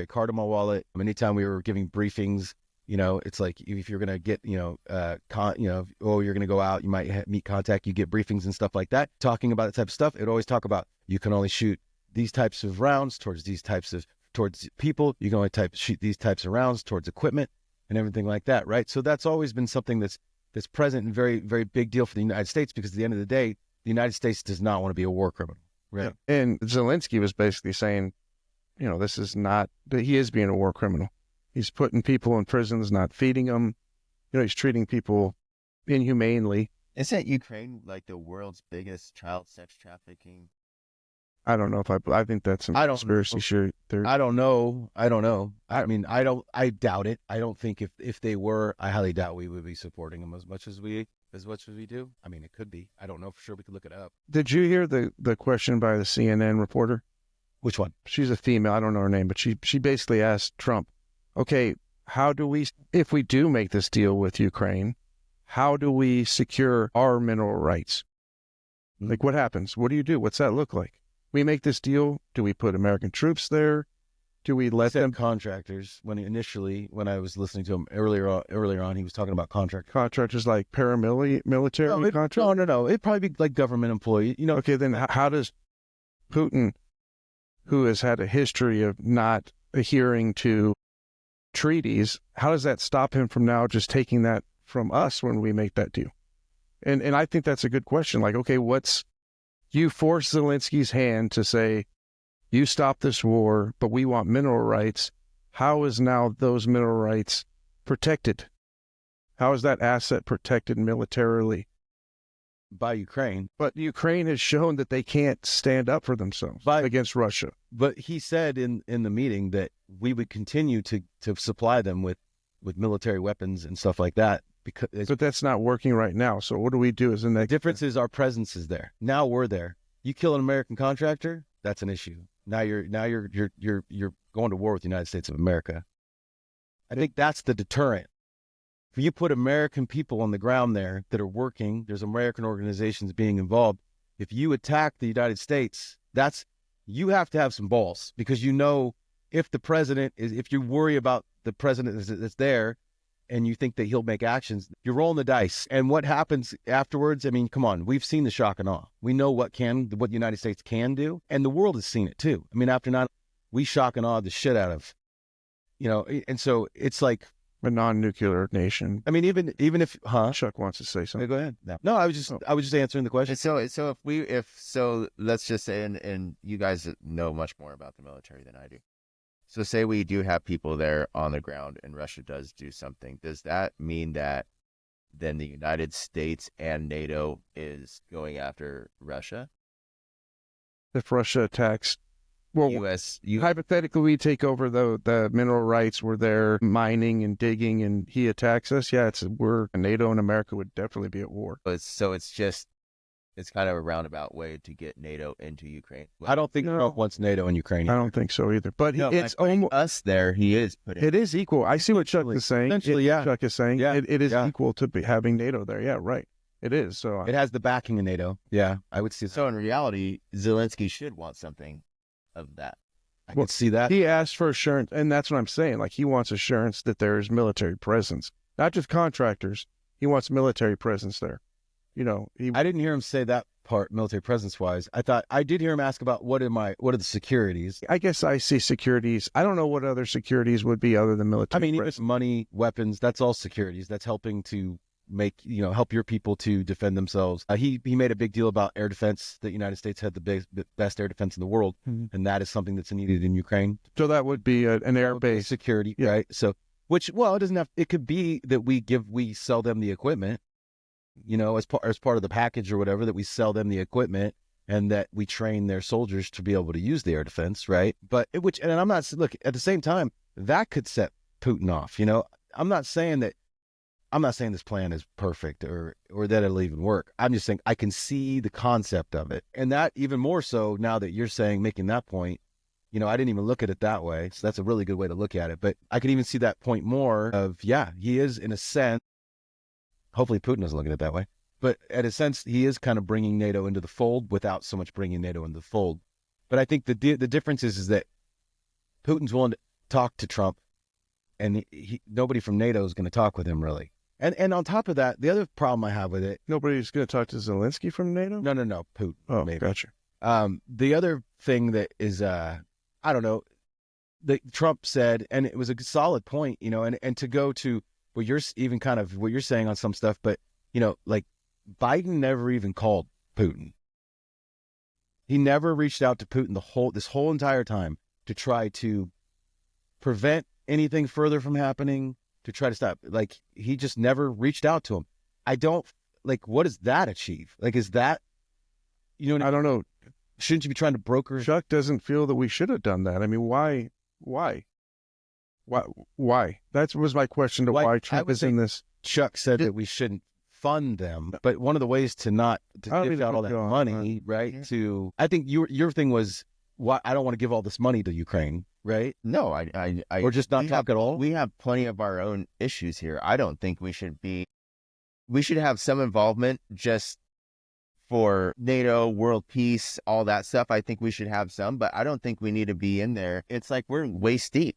card in my wallet. Anytime we were giving briefings, it's like, if you're going to get, you're going to go out, you might meet contact, you get briefings and stuff like that. Talking about that type of stuff, it always talk about, you can only shoot these types of rounds towards people. You can only shoot these types of rounds towards equipment and everything like that, right? So that's always been something that's present and very, very big deal for the United States, because at the end of the day, the United States does not want to be a war criminal, right? Yeah. And Zelensky was basically saying, this is not, that he is being a war criminal. He's putting people in prisons, not feeding them. He's treating people inhumanely. Isn't Ukraine like the world's biggest child sex trafficking? I don't know if I think that's some conspiracy theory. I don't know. I mean, I doubt it. I don't think if they were, I highly doubt we would be supporting them as much as we do. I mean, it could be. I don't know for sure. We could look it up. Did you hear the question by the CNN reporter? Which one? She's a female. I don't know her name, but she basically asked Trump, okay, if we do make this deal with Ukraine, how do we secure our mineral rights? Like, what happens? What do you do? What's that look like? We make this deal. Do we put American troops there? Do we let them contractors? When I was listening to him earlier on, he was talking about contractors like paramilitary contractors. No. It'd probably be like government employee. Okay, then how does Putin, who has had a history of not adhering to treaties, how does that stop him from now just taking that from us when we make that deal? And I think that's a good question. Like, okay, you force Zelensky's hand to say, you stop this war, but we want mineral rights. How is now those mineral rights protected? How is that asset protected militarily? By Ukraine. But Ukraine has shown that they can't stand up for themselves against Russia. But he said in the meeting that we would continue to supply them with military weapons and stuff like that. But that's not working right now. So what do we do? The difference is our presence is there. Now we're there. You kill an American contractor, that's an issue. Now you're going to war with the United States of America. I think that's the deterrent. If you put American people on the ground there that are working, there's American organizations being involved. If you attack the United States, you have to have some balls, because if you worry about the president that's there, and you think that he'll make actions, you're rolling the dice. And what happens afterwards? I mean, come on, we've seen the shock and awe. We know what the United States can do, and the world has seen it too. I mean, after 9/11, we shock and awe the shit out of, and so it's like a non-nuclear nation. I mean, even if, Chuck wants to say something. Go ahead. No, I was just answering the question. So let's just say, and you guys know much more about the military than I do. So say we do have people there on the ground and Russia does do something. Does that mean that then the United States and NATO is going after Russia? If Russia attacks, hypothetically, we take over the mineral rights. We're there mining and digging, and he attacks us. Yeah, NATO and America would definitely be at war. So it's It's kind of a roundabout way to get NATO into Ukraine. I don't think No. Trump wants NATO in Ukraine. I don't think so either. But No, it's by putting almost us there. He is putting. it is equal. I see what Chuck Essentially- is saying. essentially, yeah. Chuck is saying Yeah, it is yeah. equal to having NATO there. Yeah, right. It is. So It has the backing of NATO. Yeah, I would see that. So in reality, Zelensky should want something of that. I could see that. he asked for assurance, and that's what I'm saying. Like he wants assurance that there is military presence, not just contractors. He wants military presence there. You know, I didn't hear him say that part, military presence wise. I did hear him ask about what are the securities. I guess I see securities. I don't know what other securities would be other than military. I mean, even presence. money, weapons, that's all securities. That's helping to help your people to defend themselves. He made a big deal about air defense. The United States had the best air defense in the world, and that is something that's needed in Ukraine. So that would be an air Okay, base. security, Yeah. right? So, it doesn't have. It could be that we sell them the equipment, as part of the package or whatever, that we sell them the equipment and that we train their soldiers to be able to use the air defense, right? But and I'm not look at the same time that could set Putin off. I'm not saying this plan is perfect or that it'll even work. I'm just saying I can see the concept of it, and that even more so now that you're making that point. I didn't even look at it that way, so that's a really good way to look at it. But I can even see that point more of he is in a sense. Hopefully Putin doesn't look at it that way, but in a sense he is kind of bringing NATO into the fold without so much bringing NATO into the fold. But I think the difference is that Putin's willing to talk to Trump, and nobody from NATO is going to talk with him really. And on top of that, the other problem I have with it, Nobody's going to talk to Zelensky from NATO. no, Putin. Oh, maybe. gotcha. The other thing that is, I don't know, that Trump said, and it was a solid point, and to go to what you're saying on some stuff, but like Biden never even called Putin. He never reached out to Putin this whole entire time to try to prevent anything further from happening, to try to stop. Like he just never reached out to him. I don't what does that achieve? Is that, I don't know. shouldn't you be trying to broker? Chuck doesn't feel that we should have done that. I mean, why? That was my question to Why- why I Trump would is in say- this. Chuck said that we shouldn't fund them, but one of the ways to not I don't dish mean to out all put that you on, money, right? Yeah. To I think your thing was, why I don't want to give all this money to Ukraine, right? No, I Or just not we talk have, at all. We have plenty of our own issues here. I don't think we should be. We should have some involvement just for NATO, world peace, all that stuff. I think we should have some, but I don't think we need to be in there. It's like we're waist deep.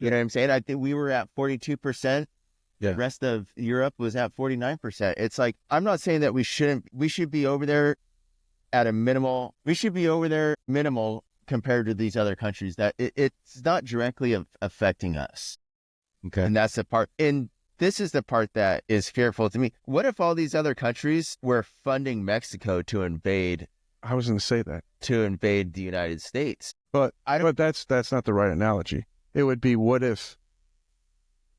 You know what I'm saying? I think we were at 42%. Yeah. The rest of Europe was at 49%. It's like, I'm not saying that we shouldn't. We should be over there at a minimal. We should be over there minimal compared to these other countries that it's not directly affecting us. Okay. And that's the part. And this is the part that is fearful to me. What if all these other countries were funding Mexico to invade I was going to say that, the United States? but I don't. but that's not the right analogy. It would be, what if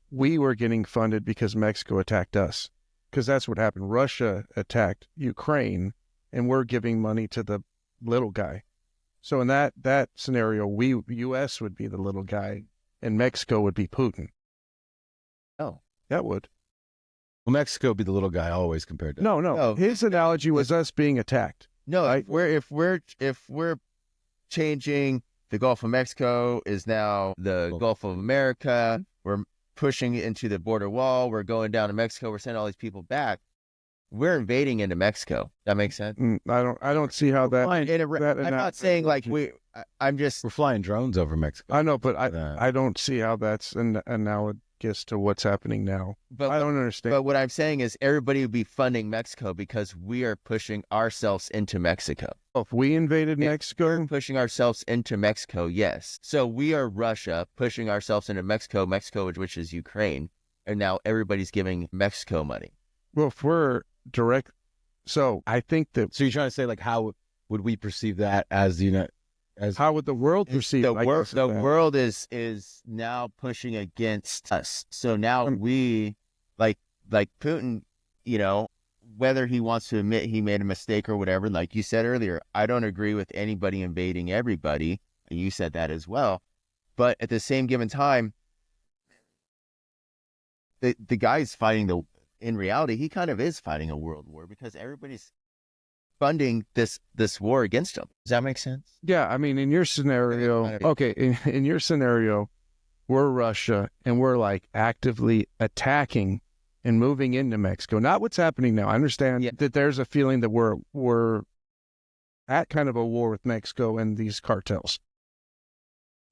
we were getting funded because Mexico attacked us? Because that's what happened. Russia attacked Ukraine, and we're giving money to the little guy. So in that scenario, U.S. would be the little guy, and Mexico would be Putin. Oh. That would. Well, Mexico would be the little guy always compared to. No. No. His analogy was us being attacked. No, Right. if we're changing, the Gulf of Mexico is now the Well- Gulf of America. We're pushing it into the border wall. We're going down to Mexico. We're sending all these people back. We're invading into Mexico. That makes sense. I don't see how that. Flying- I'm not saying like I'm just. We're flying drones over Mexico. I know, but Uh, I don't see how that's an analogous to what's happening now. But I don't understand. But what I'm saying is everybody would be funding Mexico because we are pushing ourselves into Mexico. If we invaded Yeah, Mexico, Pushing ourselves into Mexico, yes. So we are Russia pushing ourselves into Mexico, which is Ukraine. And now everybody's giving Mexico money. well, if we're direct, so I think that So you're trying to say how would we perceive that as how would the world perceive The, I wor- guess, the that? world is now pushing against us. So now we, like Putin, whether he wants to admit he made a mistake or whatever, like you said earlier, I don't agree with anybody invading everybody. And you said that as well. But at the same given time, the guy's fighting in reality, he kind of is fighting a world war because everybody's funding this war against them. Does that make sense? Yeah, I mean, in your scenario, okay, in your scenario, we're Russia and we're like actively attacking and moving into Mexico. Not what's happening now. I understand that there's a feeling that we're at kind of a war with Mexico and these cartels.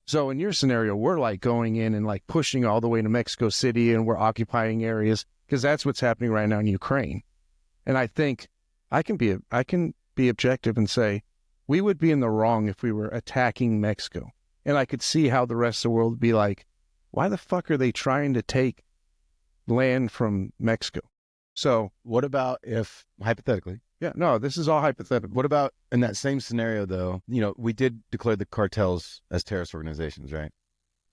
So in your scenario, we're like going in and like pushing all the way to Mexico City, and we're occupying areas because that's what's happening right now in Ukraine. And I think I can be objective and say we would be in the wrong if we were attacking Mexico. And I could see how the rest of the world would be like, why the fuck are they trying to take land from Mexico? So what about if, hypothetically, yeah, no, this is all hypothetical. what about in that same scenario, though, we did declare the cartels as terrorist organizations, right?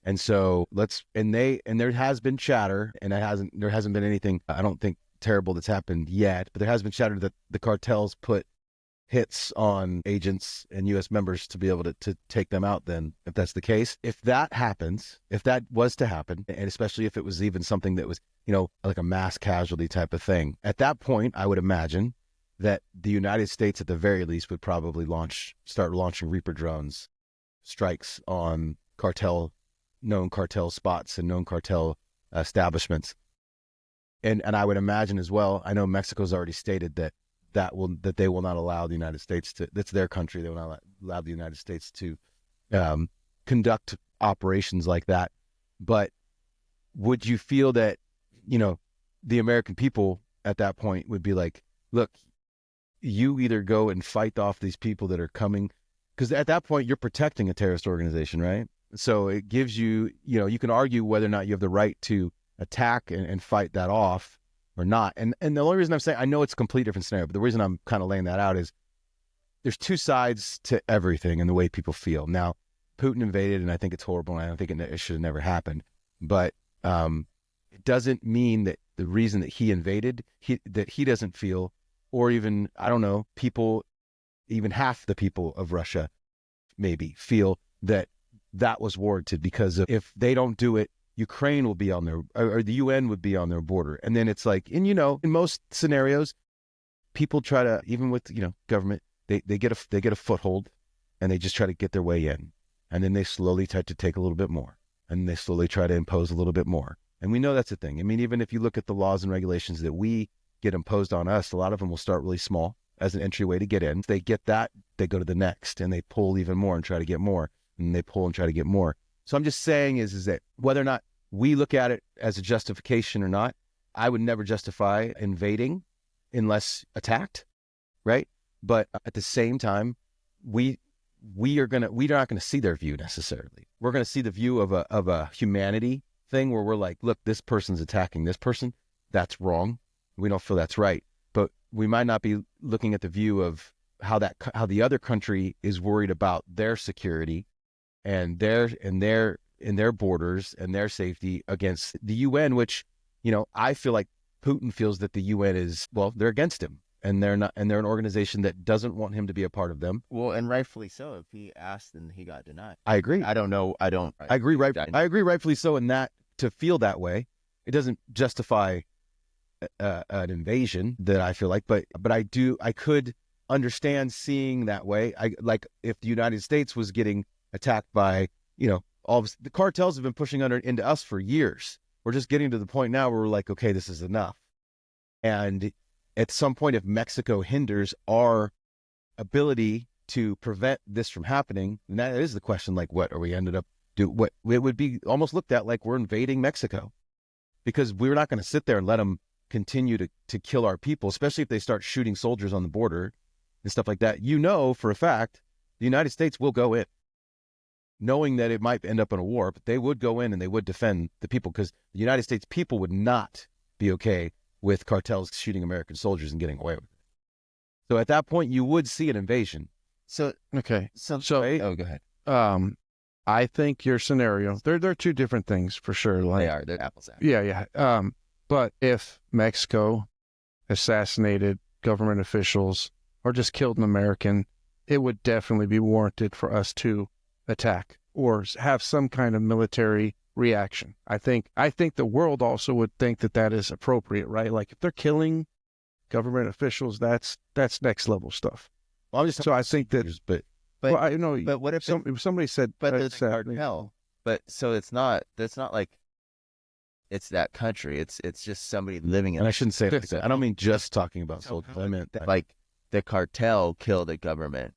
And so there has been chatter, and there hasn't been anything, I don't think, terrible that's happened yet, but there has been chatter that the cartels put hits on agents and U.S. members to be able to take them out. Then if that's the case, if that happens, if that was to happen, and especially if it was even something that was, like a mass casualty type of thing, at that point, I would imagine that the United States, at the very least, would probably start launching Reaper drones strikes on known cartel spots and known cartel establishments. And I would imagine as well, I know Mexico's already stated that they will not allow the United States to, that's their country, they will not allow the United States to conduct operations like that. But would you feel that, the American people at that point would be like, look, you either go and fight off these people that are coming, because at that point you're protecting a terrorist organization, right? So it gives you, you can argue whether or not you have the right to attack and fight that off or not. And the only reason I'm saying, I know it's a complete different scenario, but the reason I'm kind of laying that out is there's two sides to everything and the way people feel. Now, Putin invaded, and I think it's horrible, and I don't think it should have never happened. But it doesn't mean that the reason that he invaded, that he doesn't feel, or even, I don't know, people, even half the people of Russia maybe feel that was warranted, because if they don't do it, Ukraine will be on their, or the UN would be on their border. And then it's like, and in most scenarios, people try to, even with, government, they get a foothold and they just try to get their way in. And then they slowly try to take a little bit more, and they slowly try to impose a little bit more. And we know that's a thing. I mean, even if you look at the laws and regulations that we get imposed on us, a lot of them will start really small as an entryway to get in. If they get that, they go to the next, and they pull even more and try to get more, and they pull and try to get more. So I'm just saying is that whether or not we look at it as a justification or not, I would never justify invading unless attacked, right? But at the same time, we're not going to see their view necessarily. We're going to see the view of a humanity thing where we're like, look, this person's attacking this person. That's wrong. We don't feel that's right. But we might not be looking at the view of how the other country is worried about their security and their borders and their safety against the UN, which, I feel like Putin feels that the UN is, well, they're against him, and they're not, and they're an organization that doesn't want him to be a part of them. Well, and rightfully so. If he asked and he got denied. I agree. I agree. I agree rightfully so in that, to feel that way, it doesn't justify an invasion that I feel like, but I could understand seeing that way. I like if the United States was getting attacked by, all the cartels have been pushing into us for years. We're just getting to the point now where we're like, okay, this is enough. And at some point, if Mexico hinders our ability to prevent this from happening, and that is the question, like, what are we ended up what it would be almost looked at like we're invading Mexico, because we're not going to sit there and let them continue to kill our people, especially if they start shooting soldiers on the border and stuff like that. For a fact, the United States will go in, knowing that it might end up in a war, but they would go in and they would defend the people, because the United States people would not be okay with cartels shooting American soldiers and getting away with it. So at that point, you would see an invasion. So okay. So oh, go ahead. I think your scenario, they're two different things for sure. Like, they're apples. Yeah. But if Mexico assassinated government officials or just killed an American, it would definitely be warranted for us to attack or have some kind of military reaction. I think the world also would think that is appropriate, right? Like if they're killing government officials, that's next level stuff. Well, I'm just So I think that, but But well, I know, but what if somebody said, but there's a said- cartel? But so that's not like it's that country. It's just somebody living in and I shouldn't say it like that. I don't mean just talking about So soldiers. I meant that, like the cartel killed the government.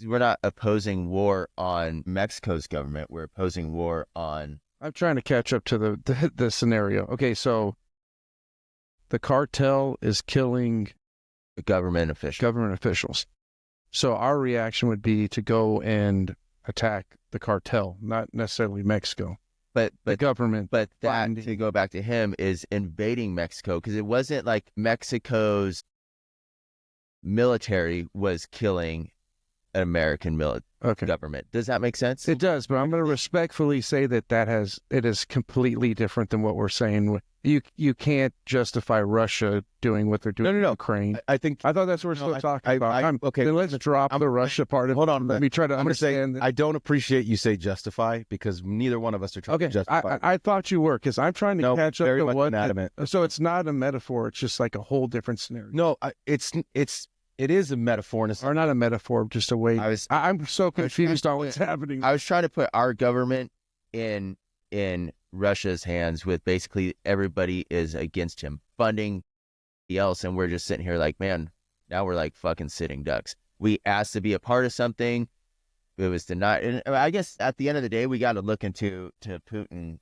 We're not opposing war on Mexico's government. We're opposing war on I'm trying to catch up to the scenario. Okay, so the cartel is killing the government officials. government officials. So our reaction would be to go and attack the cartel, not necessarily Mexico. But The government. But that, finding- to go back to him, is invading Mexico, because it wasn't like Mexico's military was killing an American Okay. government. Does that make sense? It does, but I'm going to respectfully say that it is completely different than what we're saying. You can't justify Russia doing what they're doing in Ukraine. I think I thought that's what we're still talking about. okay. Then let's drop the Russia part of it. Hold on. Let me try to I'm going to say understand. I don't appreciate you say justify, because neither one of us are trying to Okay, justify. I thought you were, because I'm trying to No, catch up very to much what. inanimate. So it's not a metaphor. It's just like a whole different scenario. No, it is a metaphor. And Or not a metaphor, just a way. I was I'm so confused on what's happening. I was trying to put our government in Russia's hands, with basically everybody is against him, funding else, and we're just sitting here like, man, now we're like fucking sitting ducks. We asked to be a part of something, it was denied. And I guess at the end of the day, we got to look into Putin,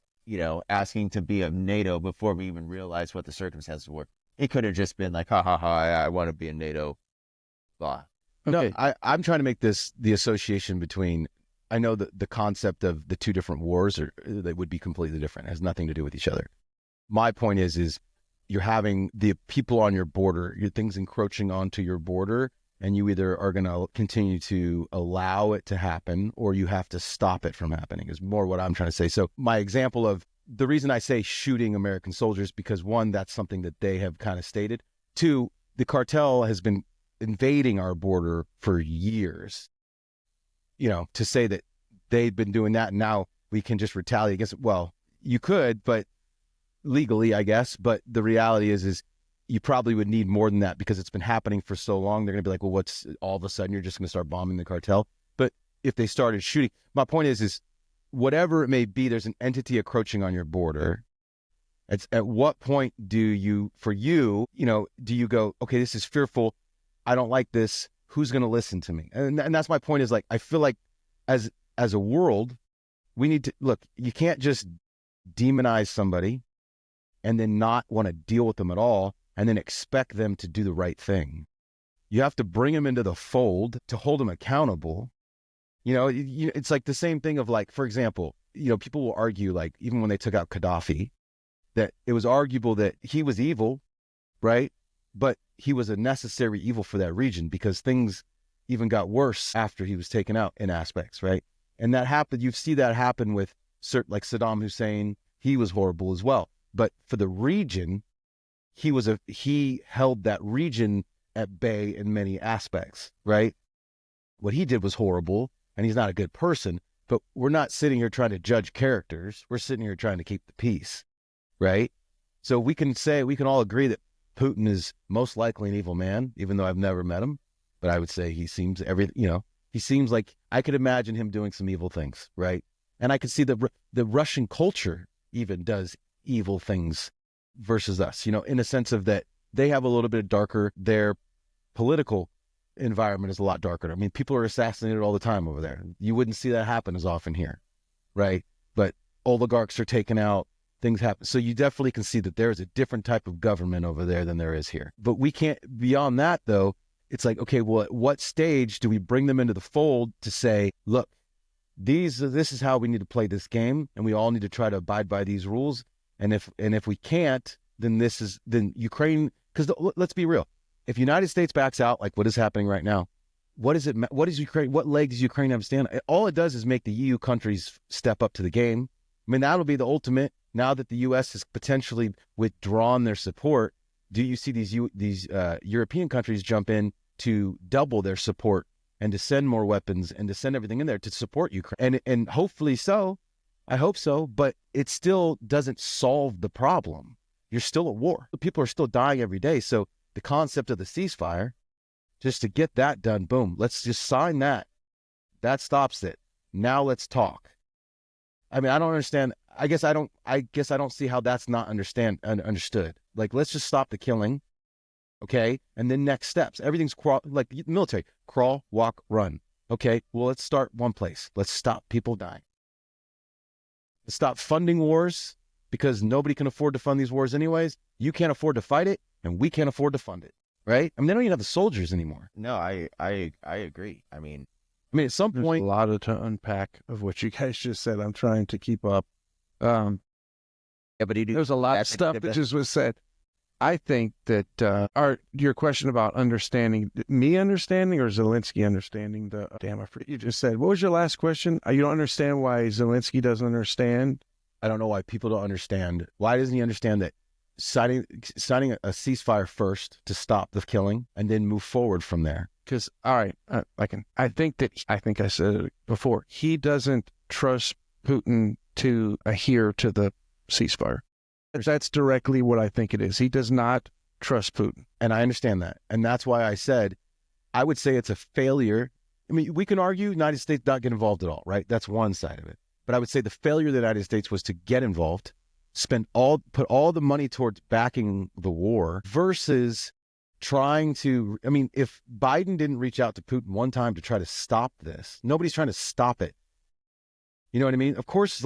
asking to be a NATO before we even realized what the circumstances were. It could have just been like, ha ha ha, I want to be a NATO. Blah. Okay. No, I'm trying to make this the association between. I know that the concept of the two different wars they would be completely different. It has nothing to do with each other. My point is you're having the people on your border, your things encroaching onto your border, and you either are going to continue to allow it to happen, or you have to stop it from happening, is more what I'm trying to say. So my example of the reason I say shooting American soldiers, because one, that's something that they have kind of stated. Two, the cartel has been invading our border for years. To say that they've been doing that and now we can just retaliate against it. Well, you could, but legally, I guess. But the reality is you probably would need more than that, because it's been happening for so long. They're going to be like, well, what's all of a sudden you're just going to start bombing the cartel? But if they started shooting, my point is whatever it may be, there's an entity encroaching on your border. At what point do you go, okay, this is fearful. I don't like this. Who's going to listen to me? And that's my point, is like, I feel like as a world, we need to look, you can't just demonize somebody and then not want to deal with them at all and then expect them to do the right thing. You have to bring them into the fold to hold them accountable. It's like the same thing of, like, for example, people will argue, like, even when they took out Gaddafi, that it was arguable that he was evil, right? But he was a necessary evil for that region, because things even got worse after he was taken out in aspects, right? And that happened. You see that happen with certain, like Saddam Hussein. He was horrible as well. But for the region, he held that region at bay in many aspects, right? What he did was horrible, and he's not a good person. But we're not sitting here trying to judge characters. We're sitting here trying to keep the peace, right? So we can all agree that Putin is most likely an evil man, even though I've never met him. But I would say he seems like I could imagine him doing some evil things, right? And I could see the Russian culture even does evil things versus us, in a sense of that they have a little bit darker, their political environment is a lot darker. I mean, people are assassinated all the time over there. You wouldn't see that happen as often here, right? But oligarchs are taken out. Things happen. So you definitely can see that there is a different type of government over there than there is here. But we can't, beyond that though, it's like, okay, well, at what stage do we bring them into the fold to say, look, this is how we need to play this game, and we all need to try to abide by these rules. And if we can't, then Ukraine, because let's be real, if United States backs out, like what is happening right now, what is Ukraine, what leg does Ukraine have to stand on? All it does is make the EU countries step up to the game. I mean, that'll be the ultimate. Now that the U.S. has potentially withdrawn their support, do you see these European countries jump in to double their support and to send more weapons and to send everything in there to support Ukraine? And hopefully so. I hope so. But it still doesn't solve the problem. you're still at war. People are still dying every day. So the concept of the ceasefire, just to get that done, boom, let's just sign that. That stops it. Now let's talk. I mean, I don't understand. I guess I don't see how that's not understood. Like, let's just stop the killing. Okay. And then next steps, everything's like the military, crawl, walk, run. Okay. Well, let's start one place. Let's stop people dying. Let's stop funding wars because nobody can afford to fund these wars anyways. You can't afford to fight it and we can't afford to fund it. Right. I mean, they don't even have the soldiers anymore. No, I agree. I mean, at some There's point, a lot to unpack of what you guys just said. I'm trying to keep up. yeah, but There's a lot of stuff that just was said. I think that your question about understanding, me understanding or Zelensky understanding the, damn, I forget you just said. What was your last question? You don't understand why Zelensky doesn't understand? I don't know why people don't understand. Why doesn't he understand that signing a ceasefire first to stop the killing and then move forward from there? Because, all right, I think I said it before. He doesn't trust Putin to adhere to the ceasefire. That's directly what I think it is. He does not trust Putin. And I understand that. And that's why I said, I would say it's a failure. I mean, we can argue United States not get involved at all, right? That's one side of it. But I would say the failure of the United States was to get involved, put all the money towards backing the war versus trying to, I mean, if Biden didn't reach out to Putin one time to try to stop this, nobody's trying to stop it. You know what I mean? Of course,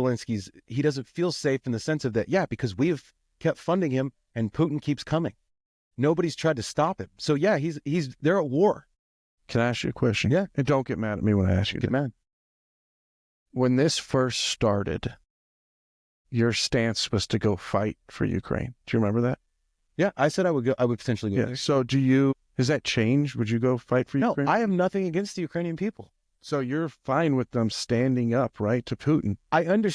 he doesn't feel safe in the sense of that, yeah, because we've kept funding him and Putin keeps coming. Nobody's tried to stop him. So yeah, they're at war. Can I ask you a question? Yeah. And don't get mad at me when I ask you. Get mad. When this first started, your stance was to go fight for Ukraine. Do you remember that? Yeah, I said I would potentially go. Yeah. So has that changed? Would you go fight for Ukraine? No, I have nothing against the Ukrainian people. So you're fine with them standing up, right, to Putin?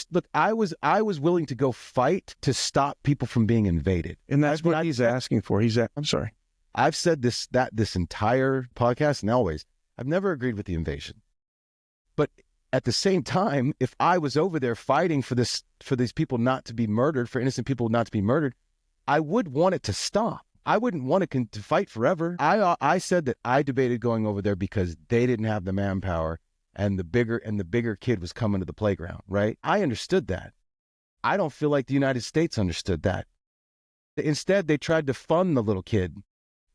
Look, I was willing to go fight to stop people from being invaded. And that's what he's asking for. I'm sorry. I've said this entire podcast and always, I've never agreed with the invasion. But at the same time, if I was over there fighting for these people not to be murdered, for innocent people not to be murdered, I would want it to stop. I wouldn't want it to fight forever. I said that I debated going over there because they didn't have the manpower and the bigger kid was coming to the playground, right? I understood that. I don't feel like the United States understood that. Instead, they tried to fund the little kid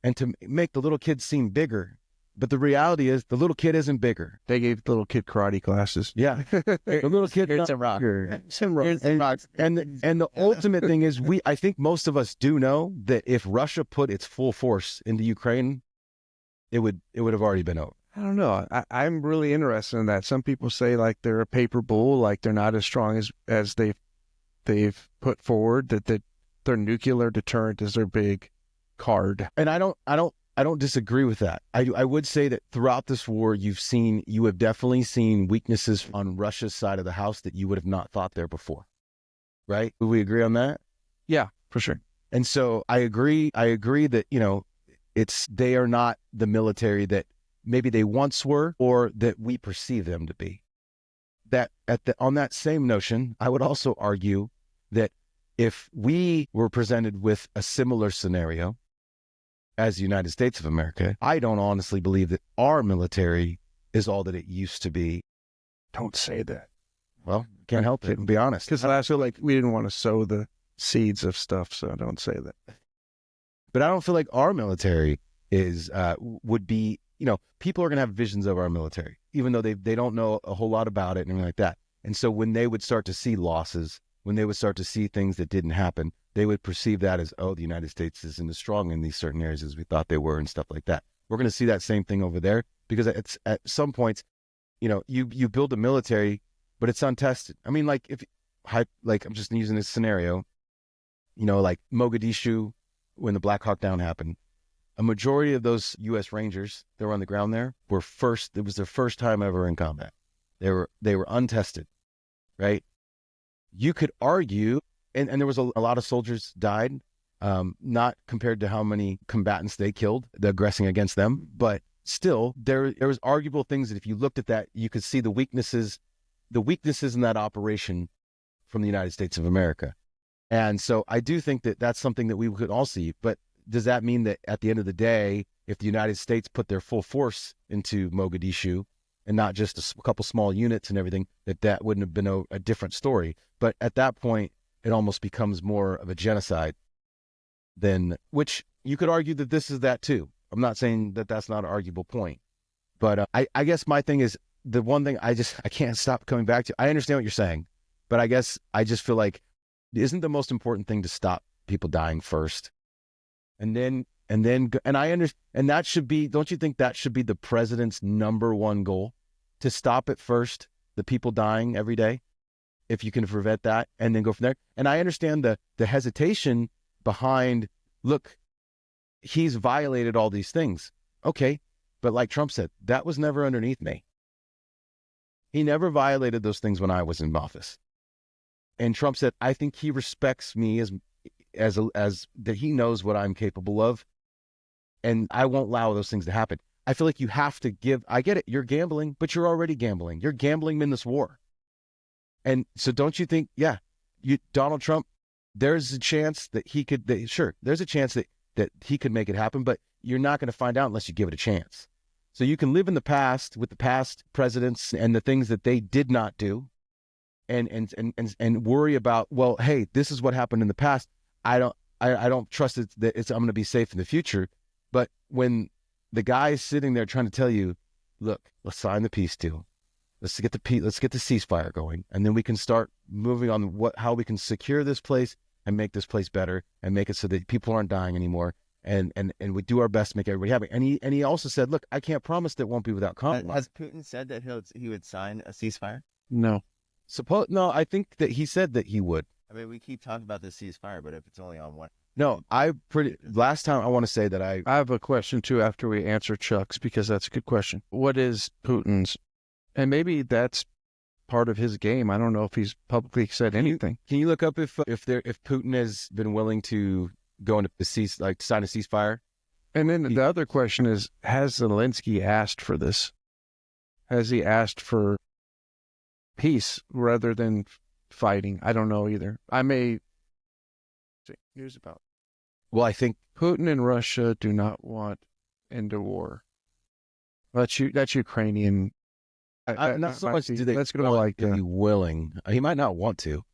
and to make the little kid seem bigger. But the reality is the little kid isn't bigger. They gave the little kid karate classes. Yeah. The little kid. Here's some rock. Some rocks. And the ultimate thing is I think most of us do know that if Russia put its full force into Ukraine, it would have already been over. I don't know. I'm really interested in that. Some people say like they're a paper bull, like they're not as strong as they've put forward, that their nuclear deterrent is their big card. And I don't disagree with that. I would say that throughout this war, you have definitely seen weaknesses on Russia's side of the house that you would have not thought there before. Right? Would we agree on that? Yeah, for sure. And so I agree that, they are not the military that maybe they once were or that we perceive them to be. That on that same notion, I would also argue that if we were presented with a similar scenario as the United States of America, I don't honestly believe that our military is all that it used to be. Don't say that. Well, can't help it, and be honest. Because I feel like we didn't want to sow the seeds of stuff, so don't say that. But I don't feel like our military would be, people are going to have visions of our military, even though they don't know a whole lot about it and everything like that. And so when they would start to see losses, when they would start to see things that didn't happen, they would perceive that as, oh, the United States isn't as strong in these certain areas as we thought they were and stuff like that. We're going to see that same thing over there because it's at some points, you build a military, but it's untested. I mean, like I'm just using this scenario, like Mogadishu, when the Black Hawk Down happened, a majority of those U.S. Rangers that were on the ground there it was their first time ever in combat. They were untested, right? You could argue, and there was a lot of soldiers died, not compared to how many combatants they killed, the aggressing against them, but still there was arguable things that if you looked at that, you could see the weaknesses in that operation from the United States of America. And so I do think that that's something that we could all see. But does that mean that at the end of the day, if the United States put their full force into Mogadishu and not just a couple small units and everything, that wouldn't have been a different story? But at that point, it almost becomes more of a genocide than, which you could argue that this is that too. I'm not saying that that's not an arguable point. But I guess my thing is, the one thing I can't stop coming back to, I understand what you're saying, but I guess I just feel like, isn't the most important thing to stop people dying first? And I understand, and that should be, don't you think that should be the president's number one goal? To stop it first, the people dying every day, if you can prevent that, and then go from there. And I understand the hesitation behind, look, he's violated all these things. Okay, but like Trump said, that was never underneath me. He never violated those things when I was in office. And Trump said, I think he respects me as that he knows what I'm capable of, and I won't allow those things to happen. I feel like you have to give, I get it, you're gambling, but you're already gambling. You're gambling in this war. And so don't you think, Donald Trump, there's a chance that he could, there's a chance that he could make it happen, but you're not going to find out unless you give it a chance. So you can live in the past with the past presidents and the things that they did not do, and worry about, well, hey, this is what happened in the past. I don't trust it that I'm going to be safe in the future. But when the guy is sitting there trying to tell you, look, let's sign the peace deal. Let's get the ceasefire going, and then we can start moving on how we can secure this place and make this place better and make it so that people aren't dying anymore. And we do our best to make everybody happy. And he also said, look, I can't promise that it won't be without compromise. Has Putin said that he would sign a ceasefire? No. No, I think that he said that he would. I mean, we keep talking about the ceasefire, but if it's only on one. No, last time I want to say that I have a question too after we answer Chuck's, because that's a good question. What is Putin's, and maybe that's part of his game. I don't know if he's publicly said anything. Can you look up if Putin has been willing to go into sign a ceasefire? And then the other question is, has Zelensky asked for this? Has he asked for peace rather than fighting? I don't know either. Here's about. Well, I think Putin and Russia do not want end of war. That's Ukrainian. Not so much do they. Let's go like be willing. He might not want to.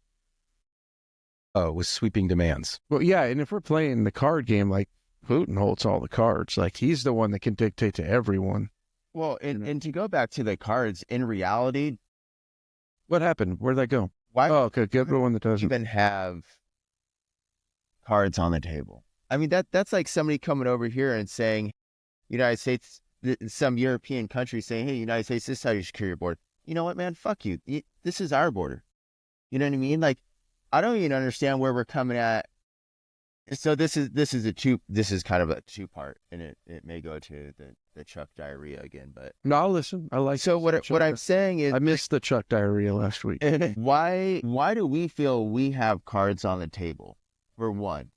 With sweeping demands. Well, yeah, and if we're playing the card game, like Putin holds all the cards, like he's the one that can dictate to everyone. Well, and to go back to the cards, in reality, what happened? Where'd that go? Why? Oh, okay, get the one that doesn't even have cards on the table. I mean, that's like somebody coming over here and saying, United States, some European country saying, hey, United States, this is how you secure your border. You know what, man? Fuck you. This is our border. You know what I mean? Like, I don't even understand where we're coming at. So this is kind of a two-part, and it may go to the Chuck diarrhea again, but no, I'll listen. I like. So what I'm saying is, I missed the Chuck diarrhea last week. Why do we feel we have cards on the table? For one,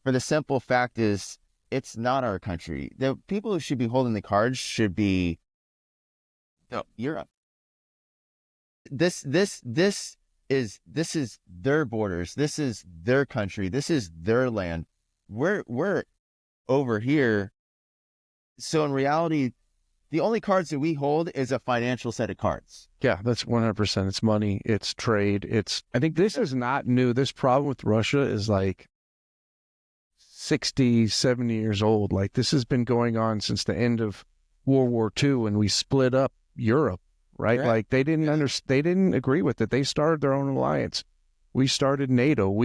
for the simple fact is, it's not our country. The people who should be holding the cards should be Europe. This is their borders. This is their country. This is their land. We're over here. So in reality, the only cards that we hold is a financial set of cards. Yeah, that's 100%. It's money. It's trade. I think this is not new. This problem with Russia is like 60, 70 years old. Like this has been going on since the end of World War II when we split up Europe. Right? Yeah. Like they didn't agree with it. They started their own alliance. We started NATO.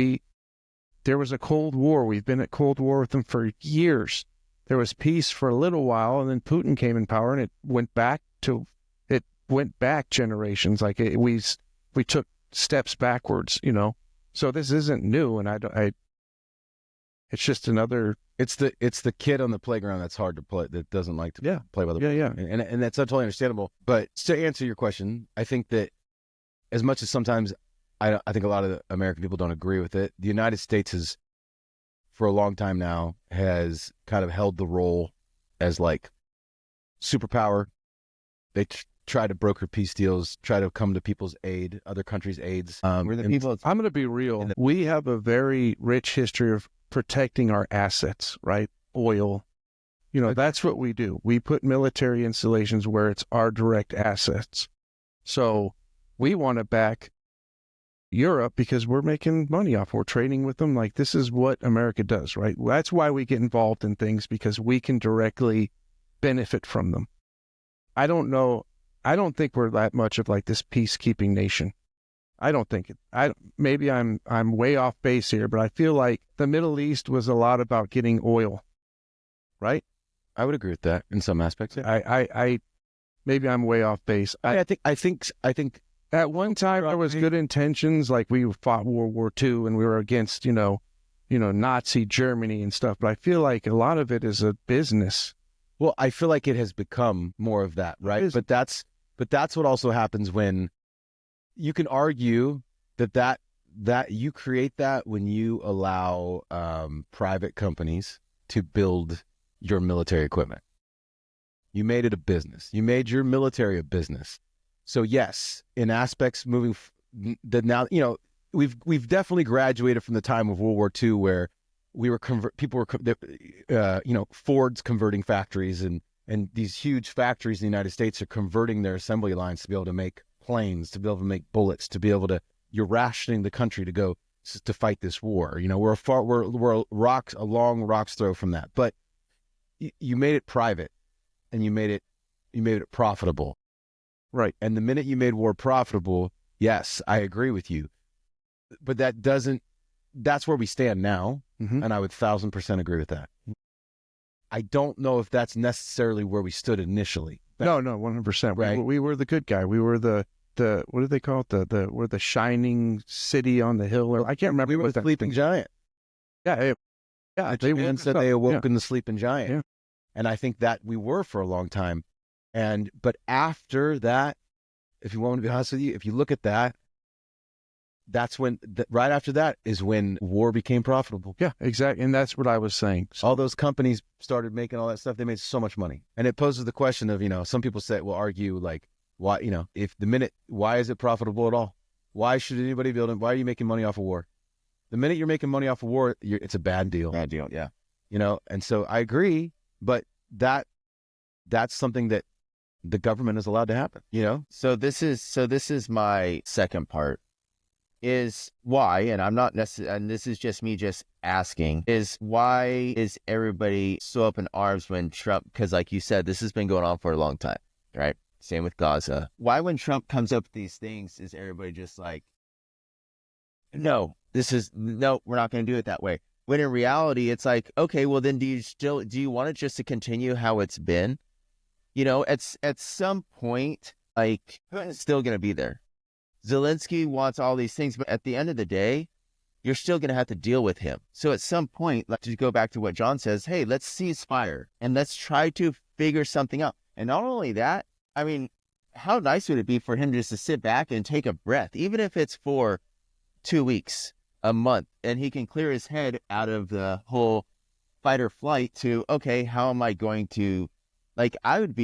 There was a Cold War. We've been at Cold War with them for years. There was peace for a little while, and then Putin came in power, and it went back generations. Like we took steps backwards, you know. So this isn't new, and it's just another. It's the kid on the playground that's hard to play, that doesn't like to play with. And that's totally understandable. But to answer your question, I think that as much as sometimes I think a lot of the American people don't agree with it, the United States has, for a long time now, has kind of held the role as like superpower. They try to broker peace deals, try to come to people's aid, other countries' aids. We're the people. I'm going to be real. We have a very rich history of protecting our assets, right? Oil. You know, that's what we do. We put military installations where it's our direct assets. So we want to back Europe because we're making money off. We're trading with them. Like, this is what America does, right? That's why we get involved in things, because we can directly benefit from them. I don't know. I don't think we're that much of like this peacekeeping nation. I don't think it. Maybe I'm way off base here, but I feel like the Middle East was a lot about getting oil, right? I would agree with that in some aspects. Yeah. Maybe I'm way off base. I think At one time there was good intentions, like we fought World War II and we were against, Nazi Germany and stuff. But I feel like a lot of it is a business. Well, I feel like it has become more of that, right? But that's what also happens when you can argue that you create that when you allow private companies to build your military equipment. You made it a business. You made your military a business. So yes, in aspects moving that now, we've definitely graduated from the time of World War II where we were Ford's converting factories and these huge factories in the United States are converting their assembly lines to be able to make planes, to be able to make bullets, to be able to, you're rationing the country to go to fight this war. We're a long rock's throw from that, but you made it private and you made it profitable. Right. And the minute you made war profitable, yes, I agree with you. But that's where we stand now. Mm-hmm. And I would 1,000% agree with that. I don't know if that's necessarily where we stood initially. No, 100%. Right. We were the good guy. We were the what do they call it? We're the shining city on the hill. Or I can't remember. We were the sleeping giant. Yeah. They said they awoke in the sleeping giant. Yeah. And I think that we were for a long time. But after that, if you want me to be honest with you, if you look at that, that's when, right after that is when war became profitable. Yeah, exactly. And that's what I was saying. So all those companies started making all that stuff. They made so much money. And it poses the question of, some people argue like, why, why is it profitable at all? Why should anybody build it? Why are you making money off of war? The minute you're making money off of war, it's a bad deal. Bad deal, yeah. And so I agree, but that's something that the government is allowed to happen, So this is my second part. Is why, and I'm not necessarily, and this is just me just asking, is why is everybody so up in arms when Trump, because like you said, this has been going on for a long time, right? Same with Gaza. Why when Trump comes up with these things, is everybody just like, no, we're not going to do it that way. When in reality, it's like, okay, well then do you want it just to continue how it's been? At some point, like, Putin's still going to be there. Zelensky wants all these things, but at the end of the day, you're still going to have to deal with him. So at some point, like, to go back to what John says, hey, let's cease fire and let's try to figure something out. And not only that, I mean, how nice would it be for him just to sit back and take a breath, even if it's for 2 weeks, a month, and he can clear his head out of the whole fight or flight to, okay, how am I going to, like, I would,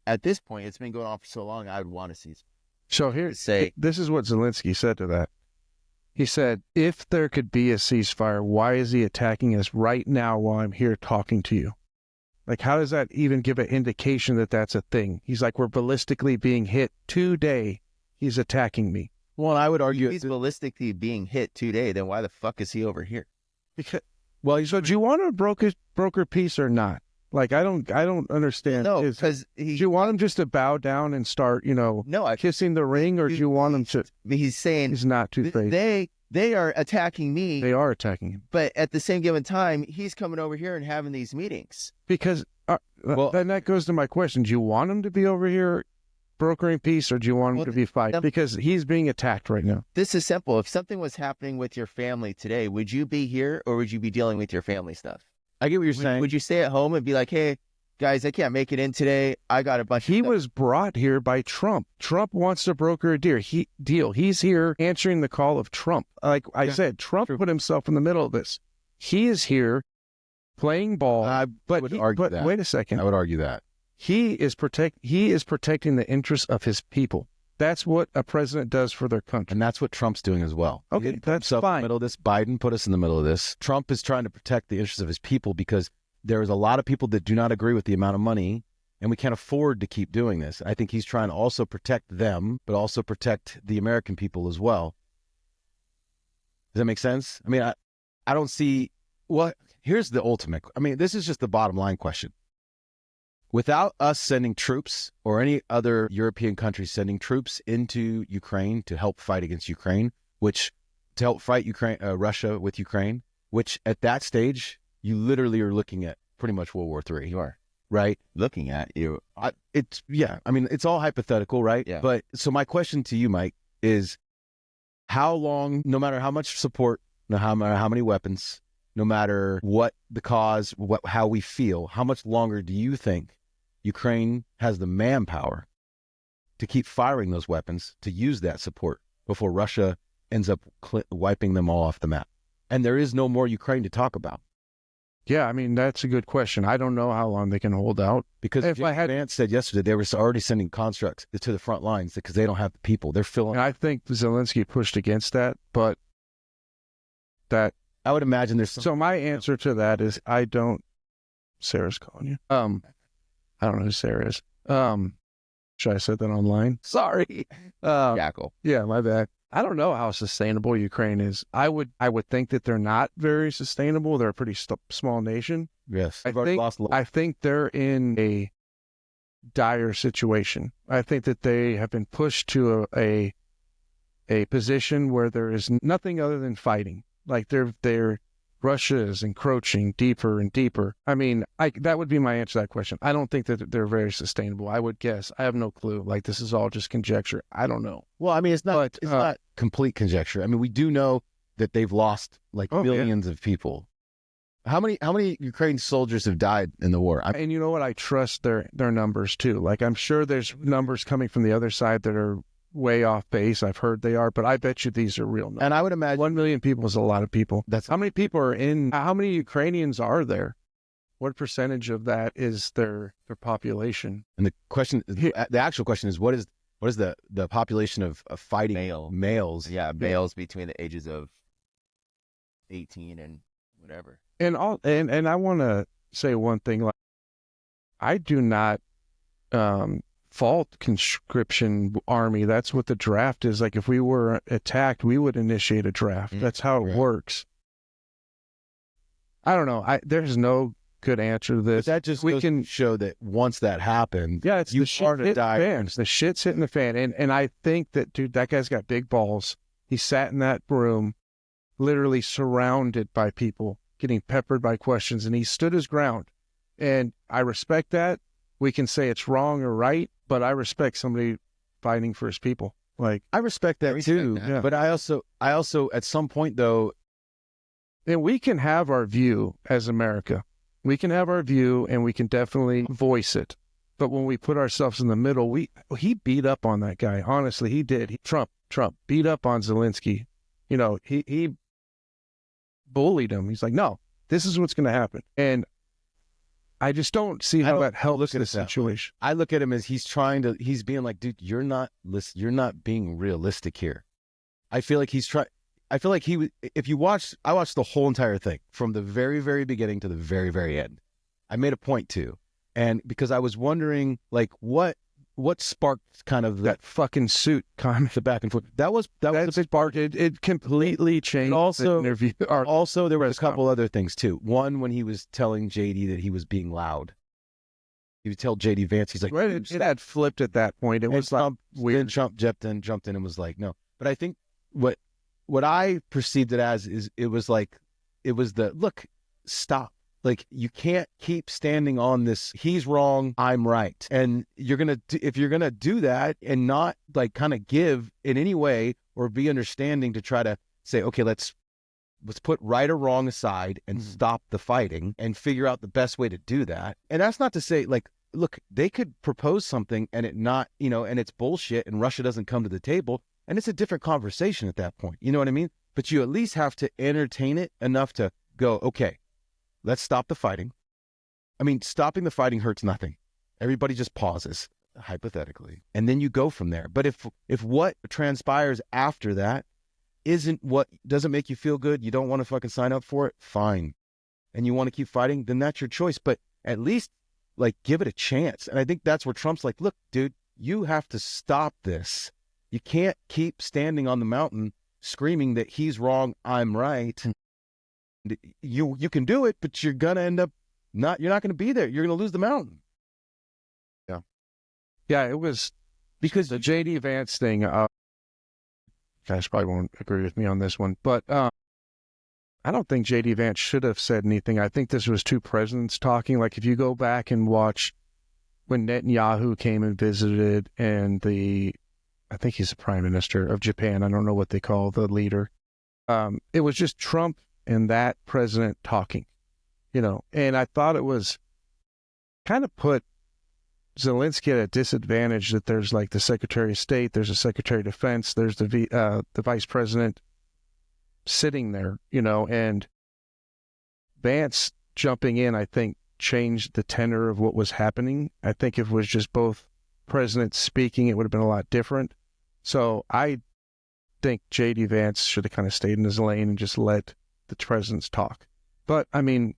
at this point, it's been going on for so long, I would want to cease. So this is what Zelensky said to that. He said, if there could be a ceasefire, why is he attacking us right now while I'm here talking to you? Like, how does that even give an indication that that's a thing? He's like, we're ballistically being hit today. He's attacking me. Well, I would argue if he's ballistically being hit today, then why the fuck is he over here? Because, well, so do you want to broker peace or not? Like, I don't understand. No, because do you want him just to bow down and start, kissing the ring, or do you want him to? He's saying he's not two-faced. They are attacking me. They are attacking him. But at the same given time, he's coming over here and having these meetings. Because then that goes to my question: do you want him to be over here brokering peace, or do you want him to be fighting? Because he's being attacked right now. This is simple. If something was happening with your family today, would you be here, or would you be dealing with your family stuff? I get what you're saying. Would you stay at home and be like, hey, guys, I can't make it in today. I got a bunch of stuff. He was brought here by Trump. Trump wants to broker a deal. He's here answering the call of Trump. Like I said, Trump put himself in the middle of this. He is here playing ball. I would argue that. Wait a second. I would argue that. he is protecting the interests of his people. That's what a president does for their country. And that's what Trump's doing as well. Okay, He put that's himself in fine. the middle of this. Biden put us in the middle of this. Trump is trying to protect the interests of his people because there is a lot of people that do not agree with the amount of money, and we can't afford to keep doing this. I think he's trying to also protect them, but also protect the American people as well. Does that make sense? I mean, I don't see what. Here's the ultimate. I mean, this is just the bottom line question. Without us sending troops or any other European countries sending troops into Ukraine to help fight against Ukraine, to help fight Russia with Ukraine, which at that stage, you literally are looking at pretty much World War III. You are right? looking at you. I mean, it's all hypothetical, right? Yeah. But so my question to you, Mike, is how long, no matter how much support, no matter how many weapons, no matter what the cause, how we feel, how much longer do you think Ukraine has the manpower to keep firing those weapons, to use that support before Russia ends up wiping them all off the map? And there is no more Ukraine to talk about. Yeah, I mean, that's a good question. I don't know how long they can hold out. Because If I had- Vance said yesterday they were already sending constructs to the front lines because they don't have the people. They're filling. And I think Zelensky pushed against that, but I would imagine there's some. so my answer to that is I don't. Sarah's calling you. I don't know who Sarah is. Should I have said that online? Sorry. Jackal. Yeah, my bad. I don't know how sustainable Ukraine is. I would think that they're not very sustainable. They're a pretty small nation. Yes, I they've already think- lost a lot. I think they're in a dire situation. I think that they have been pushed to a position where there is nothing other than fighting. Like Russia is encroaching deeper and deeper. I mean, that would be my answer to that question. I don't think that they're very sustainable. I would guess. I have no clue. Like, this is all just conjecture. I don't know. Well, I mean, it's not. But, It's not complete conjecture. I mean, we do know that they've lost like Oh, yeah. millions of people. How many Ukraine soldiers have died in the war? And you know what? I trust their numbers too. Like, I'm sure there's numbers coming from the other side that are way off base. I've heard they are, but I bet you these are real numbers. And I would imagine 1 million people is a lot of people. that's How many people are in? How many Ukrainians are there? What percentage of that is their population? and the question. The actual question is what is the population of fighting males? Yeah, males between the ages of 18 and whatever. And I want to say one thing. Like, I do not fault conscription army. That's what the draft is. Like, if we were attacked, we would initiate a draft. That's how it Right. works. I don't know. There's no good answer to But this. that just we goes can to show that once that happened, Yeah, it's you the are shit to hit the die. fan. The shit's hitting the fan. And I think that, dude, that guy's got big balls. He sat in that room, literally surrounded by people, getting peppered by questions, and he stood his ground. And I respect that. We can say it's wrong or right, but I respect somebody fighting for his people. Like, I respect that respect too. that. Yeah. But I also at some point though, and we can have our view as America. We can have our view and we can definitely voice it. But when we put ourselves in the middle, he beat up on that guy. Honestly, he did. Trump beat up on Zelensky. You know, he bullied him. He's like, no, this is what's going to happen. And I just don't see how that helps look at the it that way. situation. I look at him as he's being like, dude, you're not being realistic here. I feel like I watched the whole entire thing from the very, very beginning to the very, very end. I made a point too. And because I was wondering, like, what sparked kind of That fucking suit comment. the back and forth. That was a big sparked it. It completely changed also- the interview. Also, there was press a couple other things too. One, when he was telling JD that he was being loud, he would tell JD Vance, he's like, Right, it had flipped at that point. It and was like Trump, weird. Then Trump jumped in and was like, no. But I think what I perceived it as is it was the look, stop. Like, you can't keep standing on this. He's wrong, I'm right. And if you're gonna do that and not like kind of give in any way or be understanding to try to say, okay, let's put right or wrong aside and stop the fighting and figure out the best way to do that. And that's not to say, like, look, they could propose something and it not, and it's bullshit and Russia doesn't come to the table and it's a different conversation at that point. You know what I mean? But you at least have to entertain it enough to go, okay, let's stop the fighting. I mean, stopping the fighting hurts nothing. Everybody just pauses, hypothetically, and then you go from there. But if what transpires after that isn't what doesn't make you feel good, you don't want to fucking sign up for it, fine. And you want to keep fighting, then that's your choice. But at least like give it a chance. And I think that's where Trump's like, look, dude, you have to stop this. You can't keep standing on the mountain screaming that he's wrong, I'm right. You can do it, but you're gonna end up you're not gonna be there. You're gonna lose the mountain. Yeah, it was because the JD Vance thing, guys probably won't agree with me on this one, but I don't think JD Vance should have said anything. I think this was two presidents talking. Like if you go back and watch when Netanyahu came and visited, and I think he's the prime minister of Japan. I don't know what they call the leader. It was just Trump and that president talking, and I thought it was kind of put Zelensky at a disadvantage that there's like the Secretary of State, there's a Secretary of Defense, there's the Vice President sitting there, and Vance jumping in, I think, changed the tenor of what was happening. I think if it was just both presidents speaking, it would have been a lot different. So I think J.D. Vance should have kind of stayed in his lane and just let the presidents talk. But, I mean,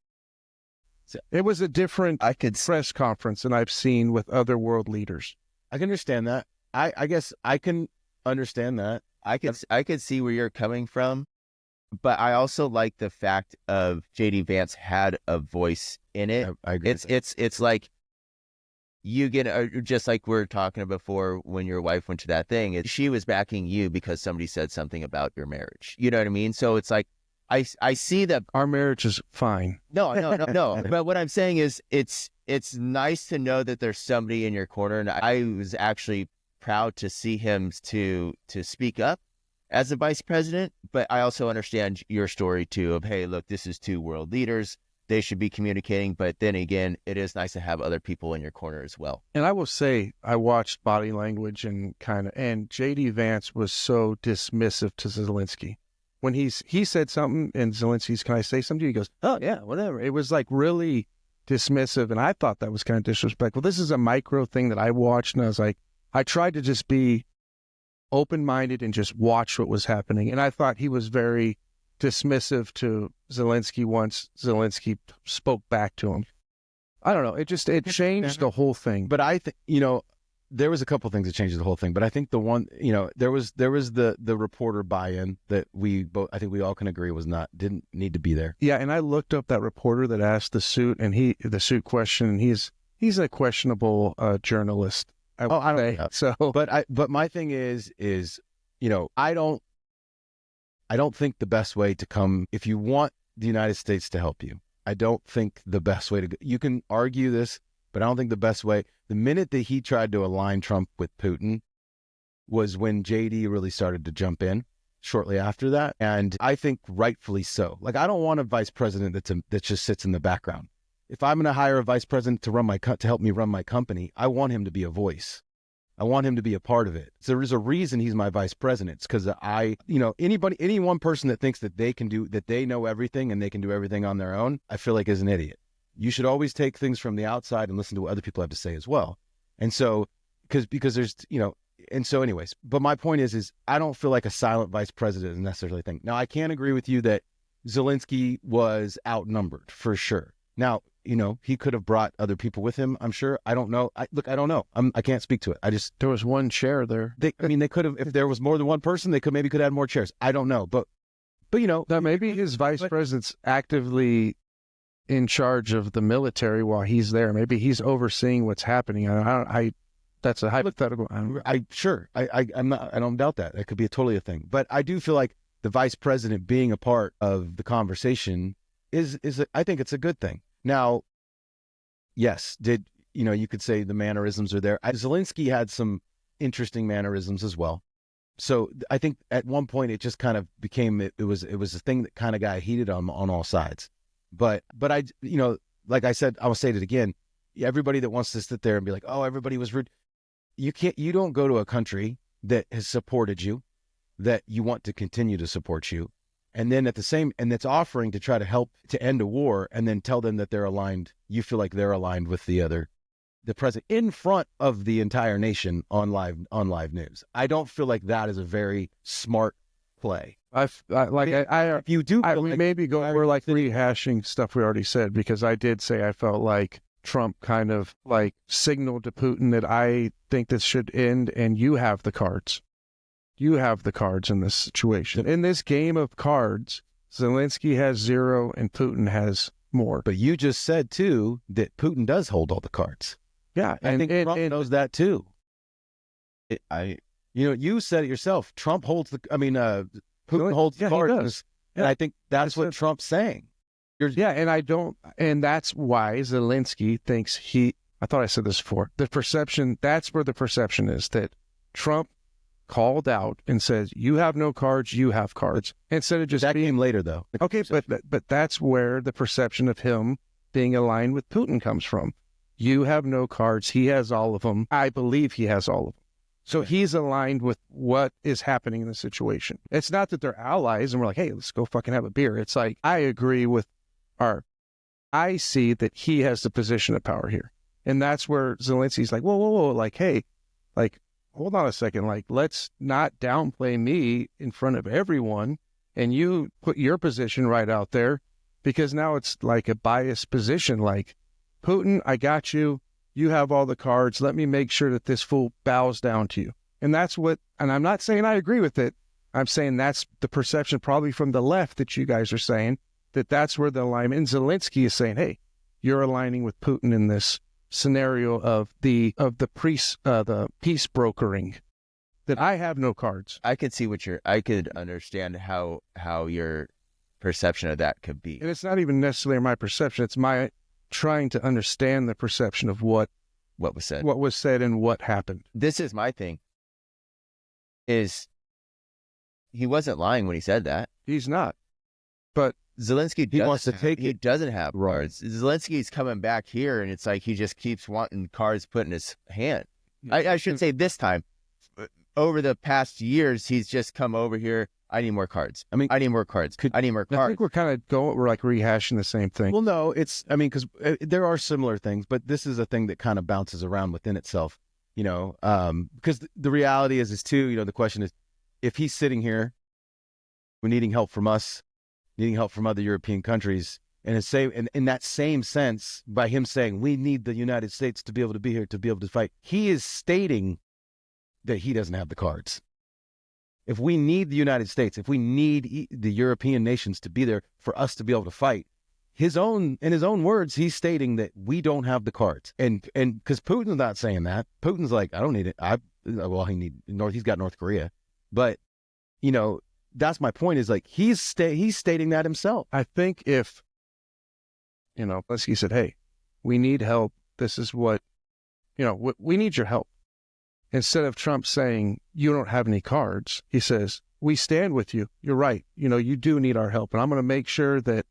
it was a different press conference than I've seen with other world leaders. I can understand that. I guess I can understand that. I could see where you're coming from, but I also like the fact of JD Vance had a voice in it. I agree. It's like you get just like we were talking before when your wife went to that thing. She was backing you because somebody said something about your marriage. You know what I mean? So it's like I see that our marriage is fine. No. But what I'm saying is it's nice to know that there's somebody in your corner, and I was actually proud to see him to speak up as a vice president. But I also understand your story too of, hey, look, this is two world leaders. They should be communicating. But then again, it is nice to have other people in your corner as well. And I will say, I watched Body Language and J.D. Vance was so dismissive to Zelensky. When he said something and Zelensky's, can I say something? He goes, oh, yeah, whatever. It was like really dismissive. And I thought that was kind of disrespectful. This is a micro thing that I watched. And I was like, I tried to just be open-minded and just watch what was happening. And I thought he was very dismissive to Zelensky once Zelensky spoke back to him. I don't know. It changed the whole thing. But I think, there was a couple things that changed the whole thing, but I think the one, there was the reporter buy-in that I think we all can agree didn't need to be there. Yeah. And I looked up that reporter that asked the suit question, and he's a questionable journalist. I don't know. So, but my thing is, I don't think the best way to come, if you want the United States to help you, I don't think the best way to go, you can argue this, but I don't think the best way, the minute that he tried to align Trump with Putin was when JD really started to jump in shortly after that. And I think rightfully so. Like, I don't want a vice president that just sits in the background. If I'm going to hire a vice president to help me run my company, I want him to be a voice. I want him to be a part of it. So there is a reason he's my vice president. It's because any one person that thinks that they know everything and they can do everything on their own, I feel like is an idiot. You should always take things from the outside and listen to what other people have to say as well. And so, because there's, and so anyways, but my point is I don't feel like a silent vice president is necessarily a thing. Now, I can't agree with you that Zelensky was outnumbered for sure. Now, he could have brought other people with him, I'm sure. I don't know. I don't know. I can't speak to it. There was one chair there. They could have, if there was more than one person, they could add more chairs. I don't know. But now maybe his vice president's actively in charge of the military while he's there. Maybe he's overseeing what's happening. That's a hypothetical. I don't doubt that. That could be totally a thing. But I do feel like the vice president being a part of the conversation I think it's a good thing. Now, yes, you could say the mannerisms are there. Zelensky had some interesting mannerisms as well. So I think at one point it just kind of became, it was a thing that kind of got heated on all sides. But I, like I said, I will say it again. Everybody that wants to sit there and be like, oh, everybody was rude. You don't go to a country that has supported you, that you want to continue to support you. And then and that's offering to try to help to end a war, and then tell them that they're aligned. You feel like they're aligned with the other the president in front of the entire nation on live news. I don't feel like that is a very smart play. If you do, we maybe we're like rehashing stuff we already said, because I did say I felt like Trump kind of like signaled to Putin that I think this should end, and you have the cards. You have the cards in this situation. In this game of cards, Zelensky has 0 and Putin has more. But you just said too that Putin does hold all the cards. Yeah, I think Trump knows that too. You said it yourself. Trump holds Putin holds the cards. He does. And I think that's what Trump's saying. And that's why Zelensky thinks I thought I said this before, that's where the perception is, that Trump called out and says, you have no cards, you have cards. Instead of just that came later though. Okay, but that's where the perception of him being aligned with Putin comes from. You have no cards, he has all of them. I believe he has all of them. So he's aligned with what is happening in the situation. It's not that they're allies and we're like, hey, let's go fucking have a beer. It's like, I agree with I see that he has the position of power here. And that's where Zelensky's like, whoa, like, hey, like, hold on a second. Like, let's not downplay me in front of everyone. And you put your position right out there, because now it's like a biased position. Like, Putin, I got you. You have all the cards. Let me make sure that this fool bows down to you. And and I'm not saying I agree with it. I'm saying that's the perception probably from the left that you guys are saying, that's where the alignment. And Zelensky is saying, hey, you're aligning with Putin in this scenario of the peace brokering, that I have no cards. I could see I could understand how your perception of that could be. And it's not even necessarily my perception. It's my trying to understand the perception of what was said and what happened. This is my thing, is he wasn't lying when he said that. He's not. But Zelensky wants to take it. He doesn't have cards. Zelensky's coming back here, and it's like he just keeps wanting cards put in his hand. I should say this time, over the past years, he's just come over here. I need more cards. I need more cards. I need more cards. I think we're like rehashing the same thing. Well, no, because there are similar things, but this is a thing that kind of bounces around within itself, because the reality is too, the question is, if he's sitting here, we're needing help from us, needing help from other European countries, and in that same sense, by him saying we need the United States to be able to be here, to be able to fight, he is stating that he doesn't have the cards. If we need the United States, if we need the European nations to be there for us to be able to fight, in his own words, he's stating that we don't have the cards. And because Putin's not saying that. Putin's like, I don't need it. He's got North Korea, but that's my point, is like he's stating that himself. I think if, Zelensky said, hey, we need help. This is what, we need your help. Instead of Trump saying, you don't have any cards, he says, we stand with you. You're right. You do need our help. And I'm going to make sure that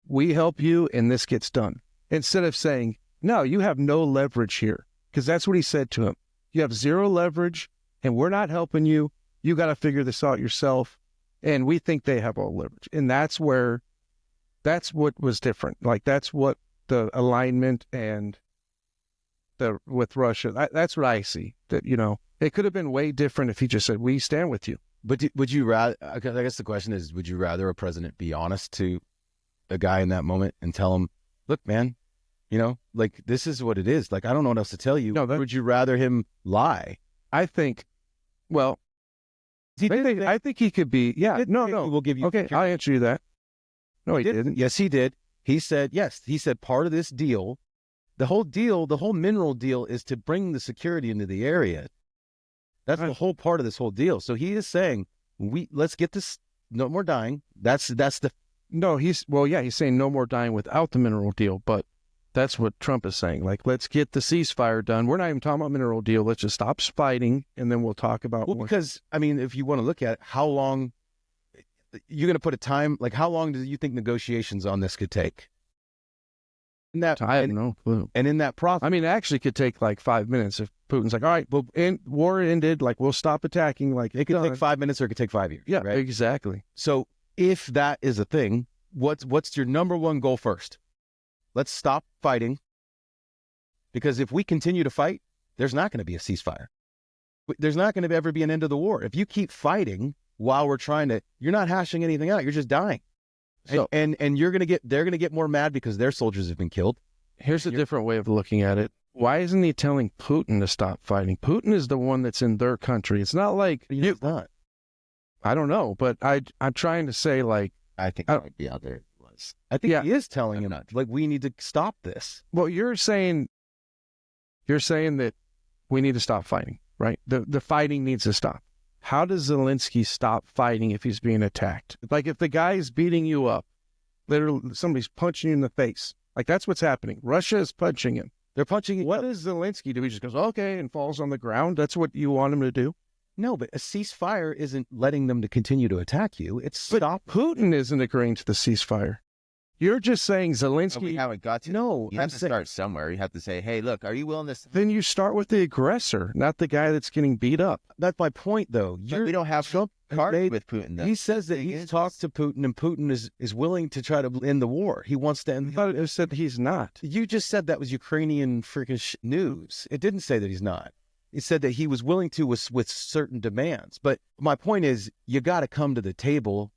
we help you and this gets done. Instead of saying, no, you have no leverage here. Because that's what he said to him. You have 0 leverage and we're not helping you. You got to figure this out yourself. And we think they have all leverage. And that's what was different. Like, that's what the alignment and with Russia, that's what I see. That, it could have been way different if he just said, we stand with you. But would you rather, I guess the question is, would you rather a president be honest to a guy in that moment and tell him, look, man, like, this is what it is. Like, I don't know what else to tell you. No, would you rather him lie? I think, well, I think he could be. Yeah, no. We'll give you. Okay, I'll answer you that. No, he didn't. Yes, he did. He said, yes. He said part of this deal, the whole mineral deal is to bring the security into the area. That's the whole part of this whole deal. So he is saying, let's get this, no more dying. He's saying no more dying without the mineral deal, but that's what Trump is saying. Like, let's get the ceasefire done. We're not even talking about mineral deal. Let's just stop fighting, and then we'll talk about. Well, because if you want to look at it, how long you're going to put a time, like how long do you think negotiations on this could take? I have no clue. And in that process, it actually could take like 5 minutes if Putin's like, all right, well, war ended, like, we'll stop attacking. Like, it could take 5 minutes or it could take 5 years. Yeah, right? Exactly. So if that is a thing, what's your number one goal first? Let's stop fighting Because if we continue to fight, there's not going to be a ceasefire. There's not going to ever be an end of the war. If you keep fighting while we're trying to, you're not hashing anything out. You're just dying. So- And they're going to get more mad because their soldiers have been killed. Here's a different way of looking at it. Why isn't he telling Putin to stop fighting? Putin is the one that's in their country. It's not like It's not. I don't know, but I'm trying to say, like, I think I- it might be out there. It was. I think Yeah. he is telling I'm him, not- like, we need to stop this. well, you're saying that we need to stop fighting, right? The fighting needs to stop. How does Zelensky stop fighting if he's being attacked? Like, if the guy is beating you up, literally somebody's punching you in the face, like that's what's happening. Russia is punching him. They're punching. What does Zelensky do? He just goes, okay, and falls on the ground. That's what you want him to do? No, but a ceasefire isn't letting them to continue to attack you. It's But stop. Putin isn't agreeing to the ceasefire. You're just saying But Zelensky. we haven't got to. No, You I'm have to saying start somewhere. You have to say, hey, look, are you willing to? Then you start with the aggressor, not the guy that's getting beat up. that's my point, though. But we don't have Trump has cards made- with Putin. Though. He says that Thing he's is- talked to Putin, and Putin is willing to try to end the war. He wants to I end. thought it said he's not. You just said that was Ukrainian freaking news. It didn't say that he's not. It said that he was willing to with certain demands. But my point is, you got to come to the table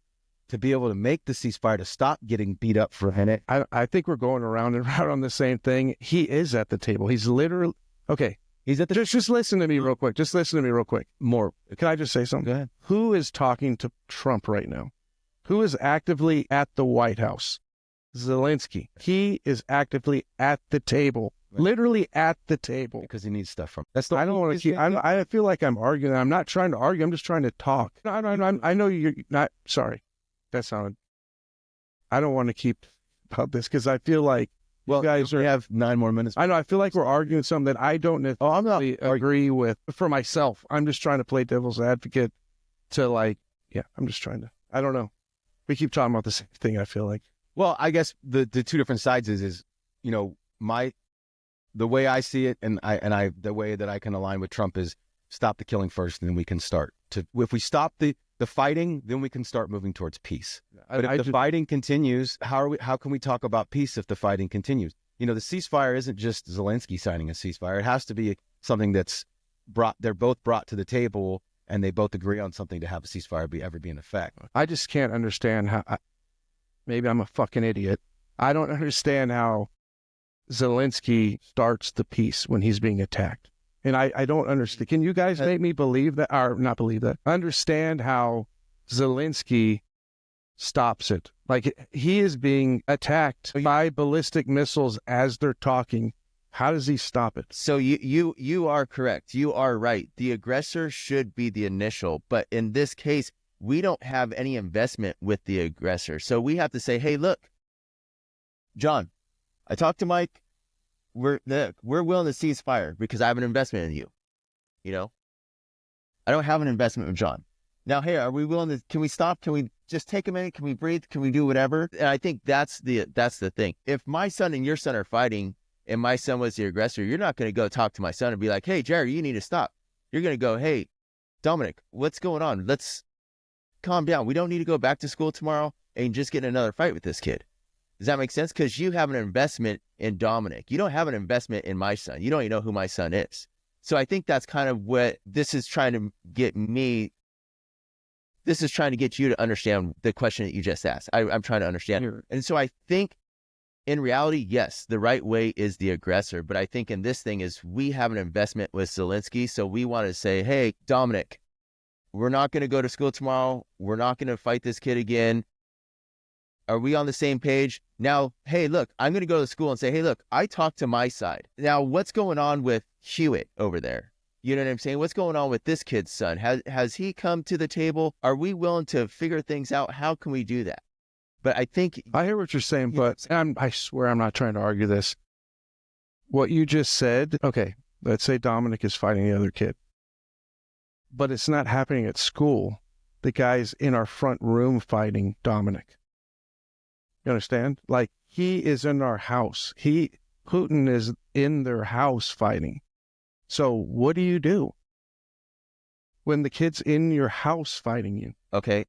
to be able to make the ceasefire, to stop getting beat up for a minute. I think we're going around and around on the same thing. He is at the table. He's literally okay. He's at the Just listen to me real quick. Just listen to me real quick. more. Can I just say something? Go ahead. Who is talking to Trump right now? Who is actively at the White House? Zelensky. He is actively at the table. Right. Literally at the table. Because he needs stuff from. That's the. I don't want to keep. I feel like I'm arguing. I'm not trying to argue. I'm just trying to talk. I know you're not. Sorry, that sounded. I don't want to keep about this because I feel like Well, you guys we are. have 9 more minutes. I know. I feel like we're arguing something that I don't Oh, I'm not. necessarily agree with for myself. I'm just trying to play devil's advocate. To like, yeah, I'm just trying to. I don't know. We keep talking about the same thing. I feel like. Well, I guess the two different sides is you know the way I see it, and I the way that I can align with Trump is stop the killing first, and then we can start to. If we stop the fighting, then we can start moving towards peace. But if the fighting continues, how can we talk about peace if the fighting continues? You know, the ceasefire isn't just Zelensky signing a ceasefire. It has to be something that's they're both brought to the table, and they both agree on something to have a ceasefire ever be in effect. I just can't understand how. Maybe I'm a fucking idiot. I don't understand how Zelensky starts the peace when he's being attacked. And I don't understand. Can you guys make me believe that, or not believe that? Understand how Zelensky stops it. Like, he is being attacked by ballistic missiles as they're talking. How does he stop it? So you are correct. You are right. The aggressor should be the initial, but in this case, we don't have any investment with the aggressor. So we have to say, hey, look, John, I talked to Mike. We're willing to cease fire because I have an investment in you. You know, I don't have an investment with John. Now, hey, are we willing to? Can we stop? Can we just take a minute? Can we breathe? Can we do whatever? And I think that's the thing. If my son and your son are fighting, and my son was the aggressor, you're not going to go talk to my son and be like, hey, Jerry, you need to stop. You're going to go, hey, Dominic, what's going on? Let's calm down. We don't need to go back to school tomorrow and just get in another fight with this kid. Does that make sense? Because you have an investment in Dominic. You don't have an investment in my son. You don't even know who my son is. So I think that's kind of what this is trying to get me. This is trying to get you to understand the question that you just asked. I'm trying to understand. Here. And so I think in reality, yes, the right way is the aggressor. But I think in this thing is we have an investment with Zelensky. So we want to say, hey, Dominic, we're not going to go to school tomorrow. We're not going to fight this kid again. Are we on the same page? Now, hey, look, I'm going to go to school and say, hey, look, I talked to my side. Now, what's going on with Hewitt over there? You know what I'm saying? What's going on with this kid's son? Has he come to the table? Are we willing to figure things out? How can we do that? But I think I hear what you're saying, but I swear I'm not trying to argue this. What you just said, okay, let's say Dominic is fighting the other kid, but it's not happening at school. The guy's in our front room fighting Dominic. You understand? Like, he is in our house. Putin is in their house fighting. So what do you do when the kid's in your house fighting you? okay,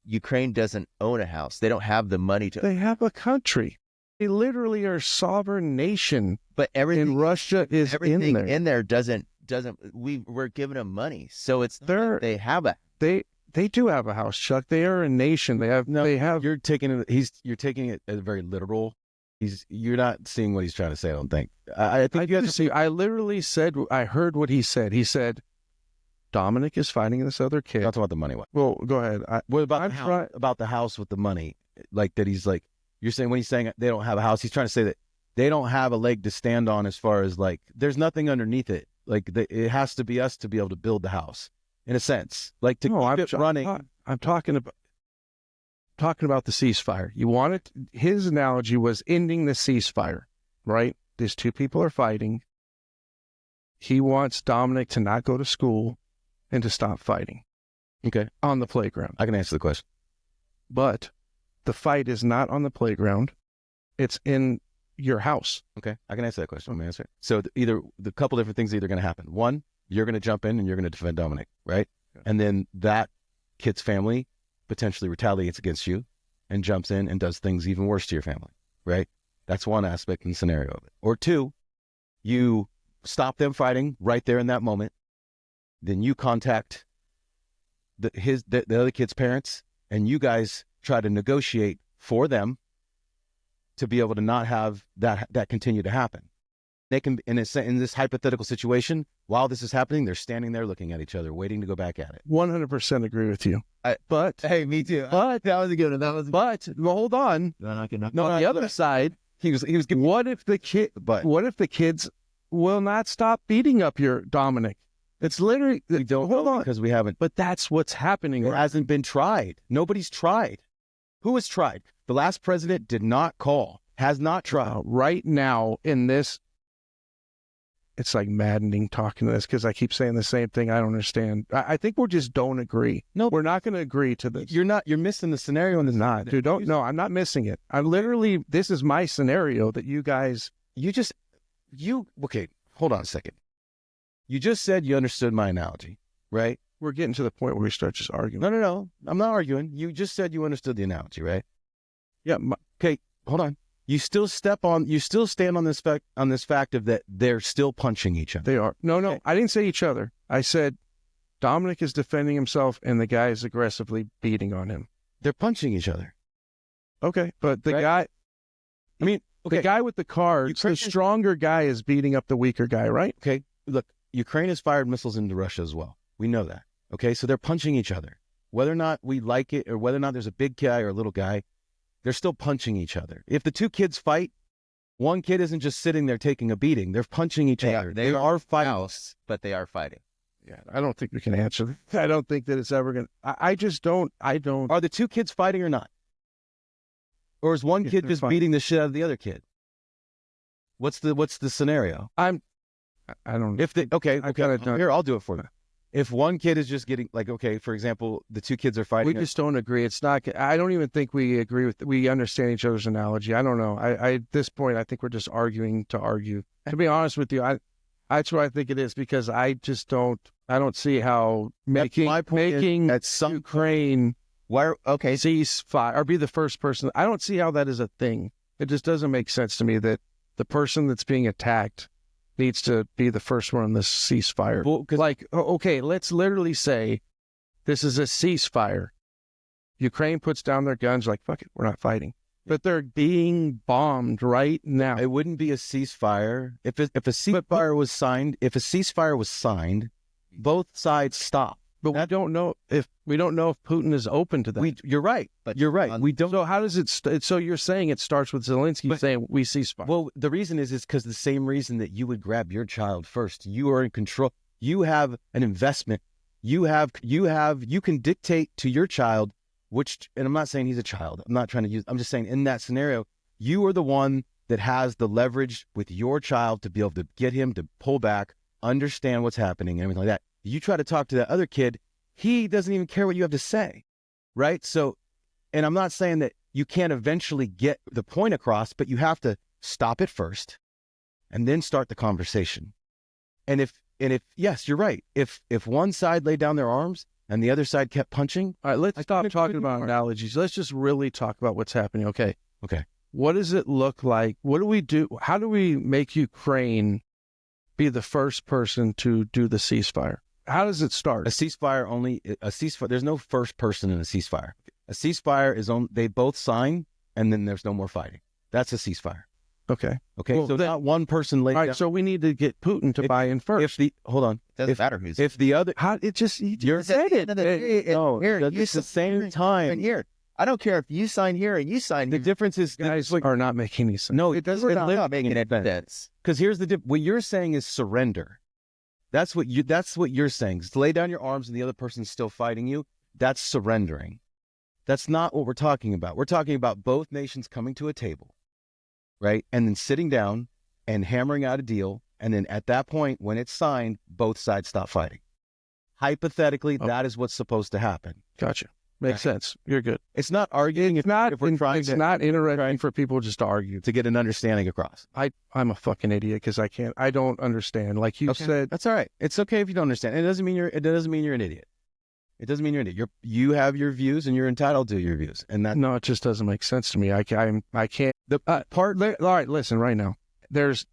Ukraine doesn't own a house. They don't have the money to. They have a country. They literally are a sovereign nation, But everything and Russia is everything in there. in there doesn't we're giving them money, so it's not They're- like they have a They do have a house, Chuck. They are a nation. They have. You're taking it as very literal. You're not seeing what he's trying to say. I don't think. I think I you have do to see. I literally said. I heard what he said. He said, Dominic is fighting this other kid. talk about the money. Well, go ahead. What about I'm the house? try- About the house with the money? Like that he's like, you're saying when he's saying they don't have a house, he's trying to say that they don't have a leg to stand on as far as like, there's nothing underneath it. Like it has to be us to be able to build the house in a sense, like to keep it running. I'm talking about the ceasefire. You want it. His analogy was ending the ceasefire, right? These two people are fighting. He wants Dominic to not go to school and to stop fighting. Okay. On the playground. I can answer the question. But the fight is not on the playground. It's in your house. Okay. I can answer that question. I'm going to answer it. So the couple different things are either going to happen. One, you're going to jump in and you're going to defend Dominic, right? Yeah. And then that kid's family potentially retaliates against you and jumps in and does things even worse to your family, right? That's one aspect and scenario of it. Or two, you stop them fighting right there in that moment. Then you contact the other kid's parents and you guys try to negotiate for them to be able to not have that continue to happen. They can, in this hypothetical situation, while this is happening, they're standing there looking at each other, waiting to go back at it. 100% agree with you. But Hey, me too. But that was a good one. That was but well, hold on. On the other side, He was giving, what if the kids will not stop beating up your Dominic? It's literally we don't hold know on. because we haven't. But that's what's happening. It Right? hasn't been tried. Nobody's tried. Who has tried? The last president did not call. Has not tried. Right now in this, it's like maddening talking to this because I keep saying the same thing. I don't understand. I think we just don't agree. No. We're not going to agree to this. You're missing the scenario in this. Not, dude. No, I'm not missing it. This is my scenario that you guys. Okay, hold on a second. You just said you understood my analogy, right? We're getting to the point where we start just arguing. No. I'm not arguing. You just said you understood the analogy, right? Yeah. Okay, hold on. You still stand on this fact of that they're still punching each other. They are. No. Okay. I didn't say each other. I said Dominic is defending himself and the guy is aggressively beating on him. They're punching each other. Okay. But the Right. guy, Okay. the guy with the cards, the stronger guy is beating up the weaker guy, right? Okay, look, Ukraine has fired missiles into Russia as well. We know that. Okay, so they're punching each other. Whether or not we like it or whether or not there's a big guy or a little guy, they're still punching each other. If the two kids fight, one kid isn't just sitting there taking a beating. They're punching each other. They are fighting. house, but they are fighting. Yeah. I don't think we can answer that. I don't think that it's ever going to. I just don't. I don't. Are the two kids fighting or not? Or is one Yeah, kid they're just fighting. beating the shit out of the other kid? What's the scenario? I don't. Okay, kinda don't- here, I'll do it for you. If one kid is just getting for example, the two kids are fighting. We just don't agree. It's not. I don't even think we agree with. We understand each other's analogy. I don't know. I at this point, I think we're just arguing to argue. To be honest with you, that's what I think it is because I just don't. I don't see how making at some Ukraine cease fire or be the first person. I don't see how that is a thing. It just doesn't make sense to me that the person that's being attacked needs to be the first one on this ceasefire. Okay, let's literally say this is a ceasefire. Ukraine puts down their guns like, fuck it, we're not fighting. But they're being bombed right now. It wouldn't be a ceasefire if a ceasefire was signed. If a ceasefire was signed, both sides stop. But we don't know if Putin is open to that. You're right. But You're right. We don't. So how does it? So you're saying it starts with Zelensky saying we ceasefire? Well, the reason is because the same reason that you would grab your child first. You are in control. You have an investment. You can dictate to your child which. And I'm not saying he's a child. I'm not trying to use. I'm just saying in that scenario, you are the one that has the leverage with your child to be able to get him to pull back, understand what's happening, and everything like that. You try to talk to that other kid, he doesn't even care what you have to say, right? So, and I'm not saying that you can't eventually get the point across, but you have to stop it first and then start the conversation. And if yes, you're right. If one side laid down their arms and the other side kept punching. All right, let's stop talking about hard. analogies. Let's just really talk about what's happening. Okay. what does it look like? What do we do? How do we make Ukraine be the first person to do the ceasefire? How does it start? A ceasefire. There's no first person in a ceasefire. A ceasefire is on. They both sign, and then there's no more fighting. That's a ceasefire. Okay. Okay. Well, so then- not one person laid All down. right. So we need to get Putin to buy in first. Hold on. Doesn't matter who's. If the other, How it just You're- said it. no, here, at you the same sign time, here. I don't care if you sign here and you sign the here. difference is Guys are not making any sense. no, It doesn't. it We're not literally making makes any sense. sense. Because here's what you're saying is surrender. That's what you're saying. Is lay down your arms and the other person's still fighting you. That's surrendering. That's not what we're talking about. We're talking about both nations coming to a table, right? And then sitting down and hammering out a deal. And then at that point, when it's signed, both sides stop fighting. Hypothetically, Oh. that is what's supposed to happen. Gotcha. Makes sense. You're good. It's not arguing. It's not. if we're trying It's to, not interesting for people just to argue. to get an understanding across. I'm a fucking idiot because I don't understand. Like you Okay. said, That's all right. It's okay if you don't understand. It doesn't mean you're an idiot. It doesn't mean you're an idiot. You have your views and you're entitled to your views. And that no, it just doesn't make sense to me. I can't. the All right, listen right now. There's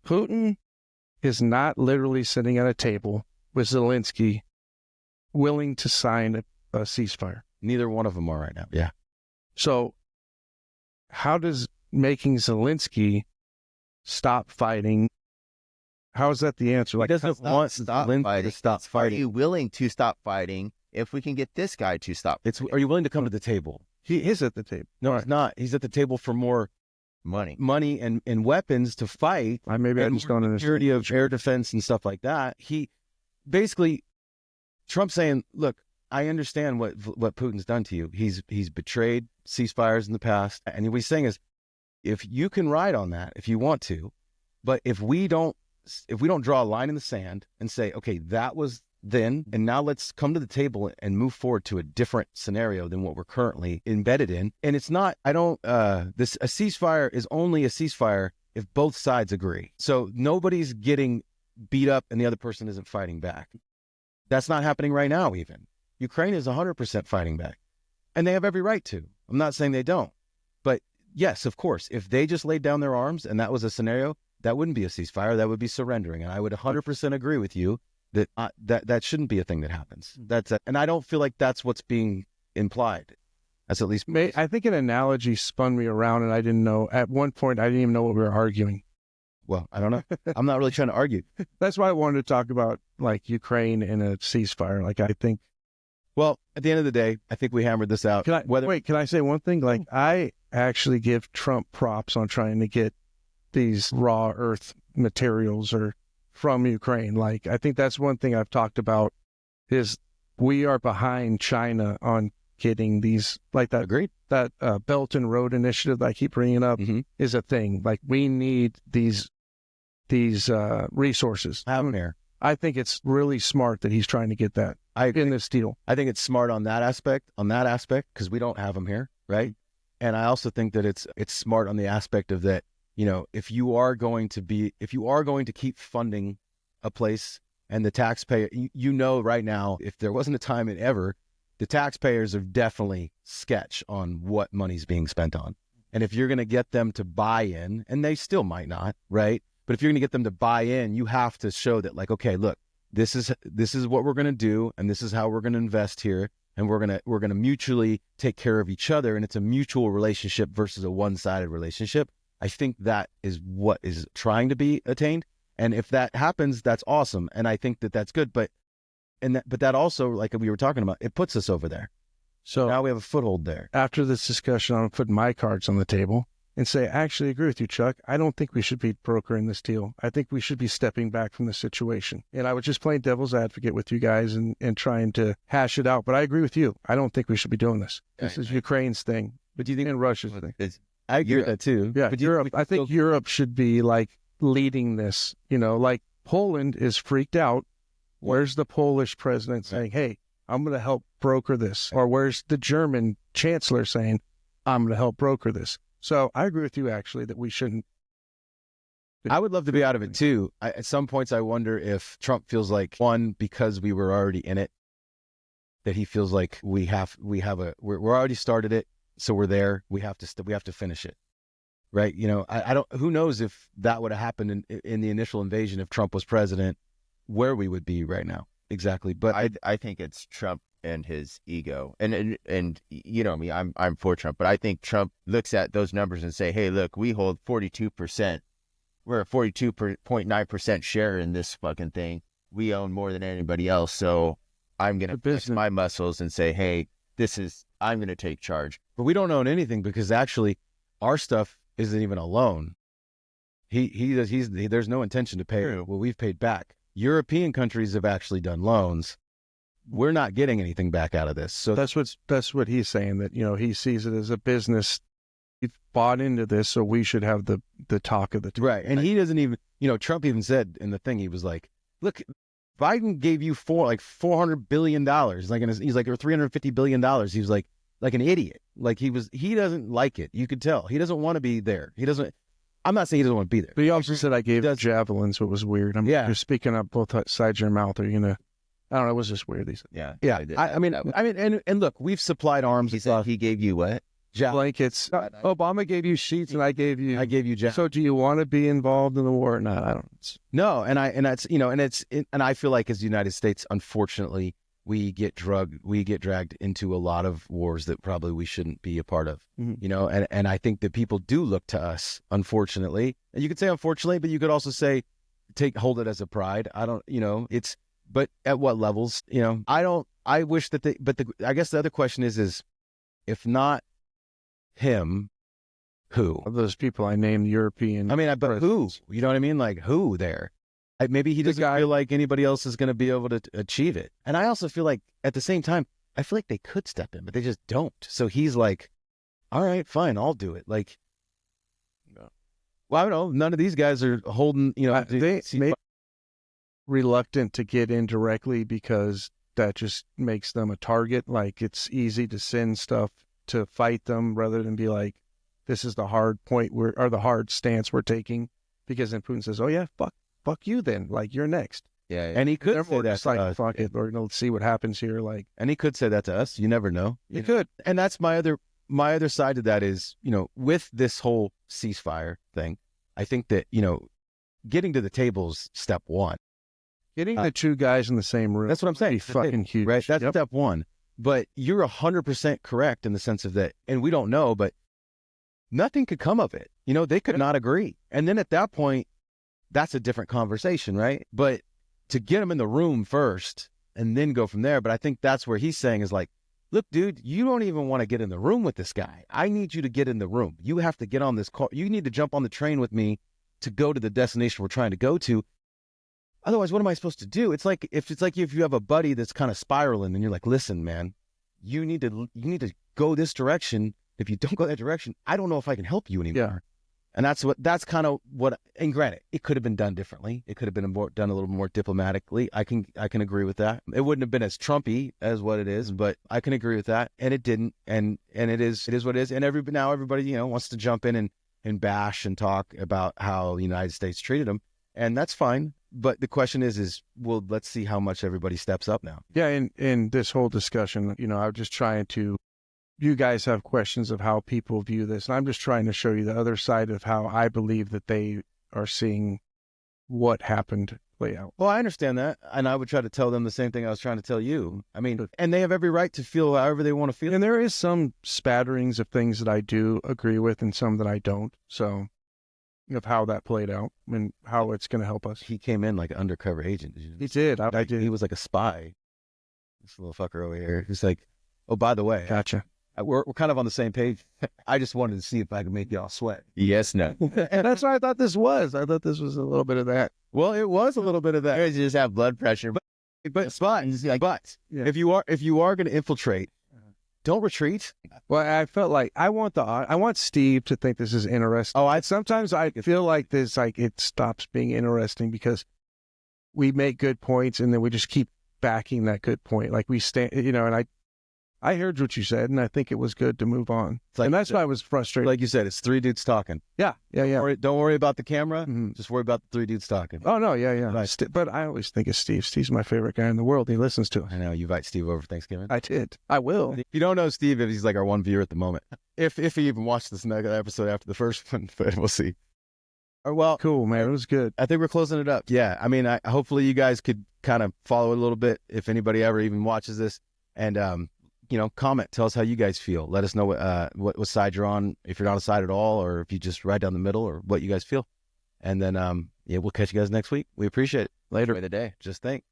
Putin is not literally sitting at a table with Zelensky willing to sign a ceasefire. neither one of them are right now. Yeah. So how does making Zelensky stop fighting? How is that the answer? He doesn't It's not want stop Zelensky fighting. to stop Are fighting. you willing to stop fighting if we can get this guy to stop? Are you willing to come to the table? he is at the table. No, All he's not. He's at the table for more Money. money and weapons to fight. Maybe I and just don't understand. security of air defense and stuff like that. He basically, Trump's saying, look, I understand what Putin's done to you. He's betrayed ceasefires in the past. And what he's saying is, if you can ride on that, if you want to, but if we don't draw a line in the sand and say, okay, that was then, and now let's come to the table and move forward to a different scenario than what we're currently embedded in. And it's not, a ceasefire is only a ceasefire if both sides agree. So nobody's getting beat up and the other person isn't fighting back. That's not happening right now even. Ukraine is 100% fighting back. And they have every right to. I'm not saying they don't. But yes, of course, if they just laid down their arms and that was a scenario, that wouldn't be a ceasefire. That would be surrendering. And I would 100% agree with you that that shouldn't be a thing that happens. And I don't feel like that's what's being implied. That's at least. I think an analogy spun me around, and I didn't know. At one point, I didn't even know what we were arguing. Well, I don't know. I'm not really trying to argue. That's why I wanted to talk about like Ukraine and a ceasefire. Like I think. Well, at the end of the day, I think we hammered this out. Can I say one thing? Like I actually give Trump props on trying to get these raw earth materials from Ukraine. Like I think that's one thing I've talked about is we are behind China on getting these like that. Agreed. That Belt and Road Initiative that I keep bringing up is a thing. Like we need these resources. Have them here. I think it's really smart that he's trying to get that in this deal. I think it's smart on that aspect, because we don't have them here, right? And I also think that it's smart on the aspect of that, if you are going to keep funding a place and the taxpayer, right now, if there wasn't a time in ever, the taxpayers are definitely sketch on what money's being spent on. And if you're going to get them to buy in, and they still might not, right? But if you're going to get them to buy in, you have to show that, like, okay, look, this is what we're going to do, and this is how we're going to invest here, and we're going to mutually take care of each other, and it's a mutual relationship versus a one-sided relationship. I think that is what is trying to be attained, and if that happens, that's awesome, and I think that that's good. But that also, like we were talking about, it puts us over there. So now we have a foothold there. After this discussion, I'm putting my cards on the table and say, I actually agree with you, Chuck. I don't think we should be brokering this deal. I think we should be stepping back from the situation. And I was just playing devil's advocate with you guys and trying to hash it out. But I agree with you. I don't think we should be doing this. This is Ukraine's thing. But do you think and Russia's thing? I agree with that too. Yeah, but Europe. I think Europe should be like leading this. Like Poland is freaked out. Where's the Polish president saying, hey, I'm going to help broker this? Or where's the German chancellor saying, I'm going to help broker this? So I agree with you, actually, that we shouldn't. I would love to be out of it too. At some points, I wonder if Trump feels like, one, because we were already in it, that he feels like we're already started it, so we're there. We have to finish it. right? You know, I don't. Who knows if that would have happened in the initial invasion if Trump was president, where we would be right now exactly. But I think it's Trump and his ego, and you know me, I'm for Trump, but I think Trump looks at those numbers and say, hey, look, we hold 42%. We're a 42.9% share in this fucking thing. We own more than anybody else. So I'm going to flex my muscles and say, hey, I'm going to take charge. But we don't own anything because actually our stuff isn't even a loan. There's no intention to pay what we've paid back. European countries have actually done loans. We're not getting anything back out of this. So that's what he's saying, that, you know, he sees it as a business. He bought into this, so we should have the talk of the town. Right. And he doesn't even, you know, Trump even said in the thing, he was like, look, Biden gave you $400 billion, he's like, or $350 billion. He was like an idiot. Like he doesn't like it. You could tell he doesn't want to be there. I'm not saying he doesn't want to be there. But he also said I gave javelins, so it was weird. You're speaking up both sides of your mouth. Are you gonna? I don't know. It was just weird. He said, yeah. I mean, and look, we've supplied arms. He said he gave you what? Blankets. Obama gave you sheets, and I gave you javelins. So do you want to be involved in the war or not? I don't. No, and I feel like as the United States, unfortunately, we get dragged into a lot of wars that probably we shouldn't be a part of. Mm-hmm. You know, and I think that people do look to us, unfortunately. And you could say unfortunately, but you could also say hold it as a pride. I don't, you know, but at what levels? You know, I wish that I guess the other question is if not him, who? Of those people I named, European. I mean, but who? You know what I mean? Like who there? Maybe he doesn't feel like anybody else is going to be able to achieve it. And I also feel like at the same time, I feel like they could step in, but they just don't. So he's like, all right, fine, I'll do it. Like, well, I don't know. None of these guys are holding, you know, they may be reluctant to get in directly because that just makes them a target. Like it's easy to send stuff to fight them rather than be like, this is the hard point or the hard stance we're taking. Because then Putin says, oh yeah, fuck you then. Like you're next. Yeah. And he could say that to us. Fuck it. We're going to see what happens here. Like, and he could say that to us. You never know. He could. And that's my other side to that is, you know, with this whole ceasefire thing, I think that, you know, getting to the table is step one. Getting the two guys in the same room. That's what I'm saying. Fucking huge. Right. That's step one. But you're 100% correct in the sense of that. And we don't know, but nothing could come of it. You know, they could not agree. And then at that point, that's a different conversation, right? But to get them in the room first and then go from there. But I think that's where he's saying is like, look, dude, you don't even want to get in the room with this guy. I need you to get in the room. You have to get on this car. You need to jump on the train with me to go to the destination we're trying to go to. Otherwise, what am I supposed to do? It's like if you have a buddy that's kind of spiraling and you're like, listen, man, you need to go this direction. If you don't go that direction, I don't know if I can help you anymore. Yeah. And that's kind of what, and granted, it could have been done differently. It could have been done a little more diplomatically. I can agree with that. It wouldn't have been as Trumpy as what it is, but I can agree with that. And it didn't. And it is what it is. And now everybody, you know, wants to jump in and bash and talk about how the United States treated them. And that's fine. But the question is, well, let's see how much everybody steps up now. Yeah. In this whole discussion, you know, I'm just trying to, you guys have questions of how people view this. And I'm just trying to show you the other side of how I believe that they are seeing what happened play out. Well, I understand that. And I would try to tell them the same thing I was trying to tell you. I mean, and they have every right to feel however they want to feel. And there is some spatterings of things that I do agree with and some that I don't. So of how that played out and how it's going to help us. He came in like an undercover agent. He did. I did. He was like a spy. This little fucker over here. He's like, oh, by the way. Gotcha. We're kind of on the same page. I just wanted to see if I could make y'all sweat. Yes, no. And that's what I thought this was. I thought this was a little bit of that. Well, it was a little bit of that. You just have blood pressure. But if you are going to infiltrate, don't retreat. Well, I felt like I want Steve to think this is interesting. Sometimes I feel like this, like it stops being interesting because we make good points and then we just keep backing that good point. Like we stand, you know, and I heard what you said, and I think it was good to move on. Like, and that's why I was frustrated. Like you said, it's three dudes talking. Yeah. Don't worry about the camera. Mm-hmm. Just worry about the three dudes talking. Oh, no, yeah. Right. But I always think of Steve. Steve's my favorite guy in the world. He listens to us. I know. You invite Steve over for Thanksgiving? I did. I will. If you don't know Steve, he's like our one viewer at the moment. if he even watched this next episode after the first one, but we'll see. Well, Cool, man. It was good. I think we're closing it up. Yeah. I mean, hopefully you guys could kind of follow it a little bit if anybody ever even watches this, and, comment, tell us how you guys feel. Let us know what side you're on, if you're not on a side at all, or if you just right down the middle, or what you guys feel. And then, we'll catch you guys next week. We appreciate it. Later. Way the day. Just think.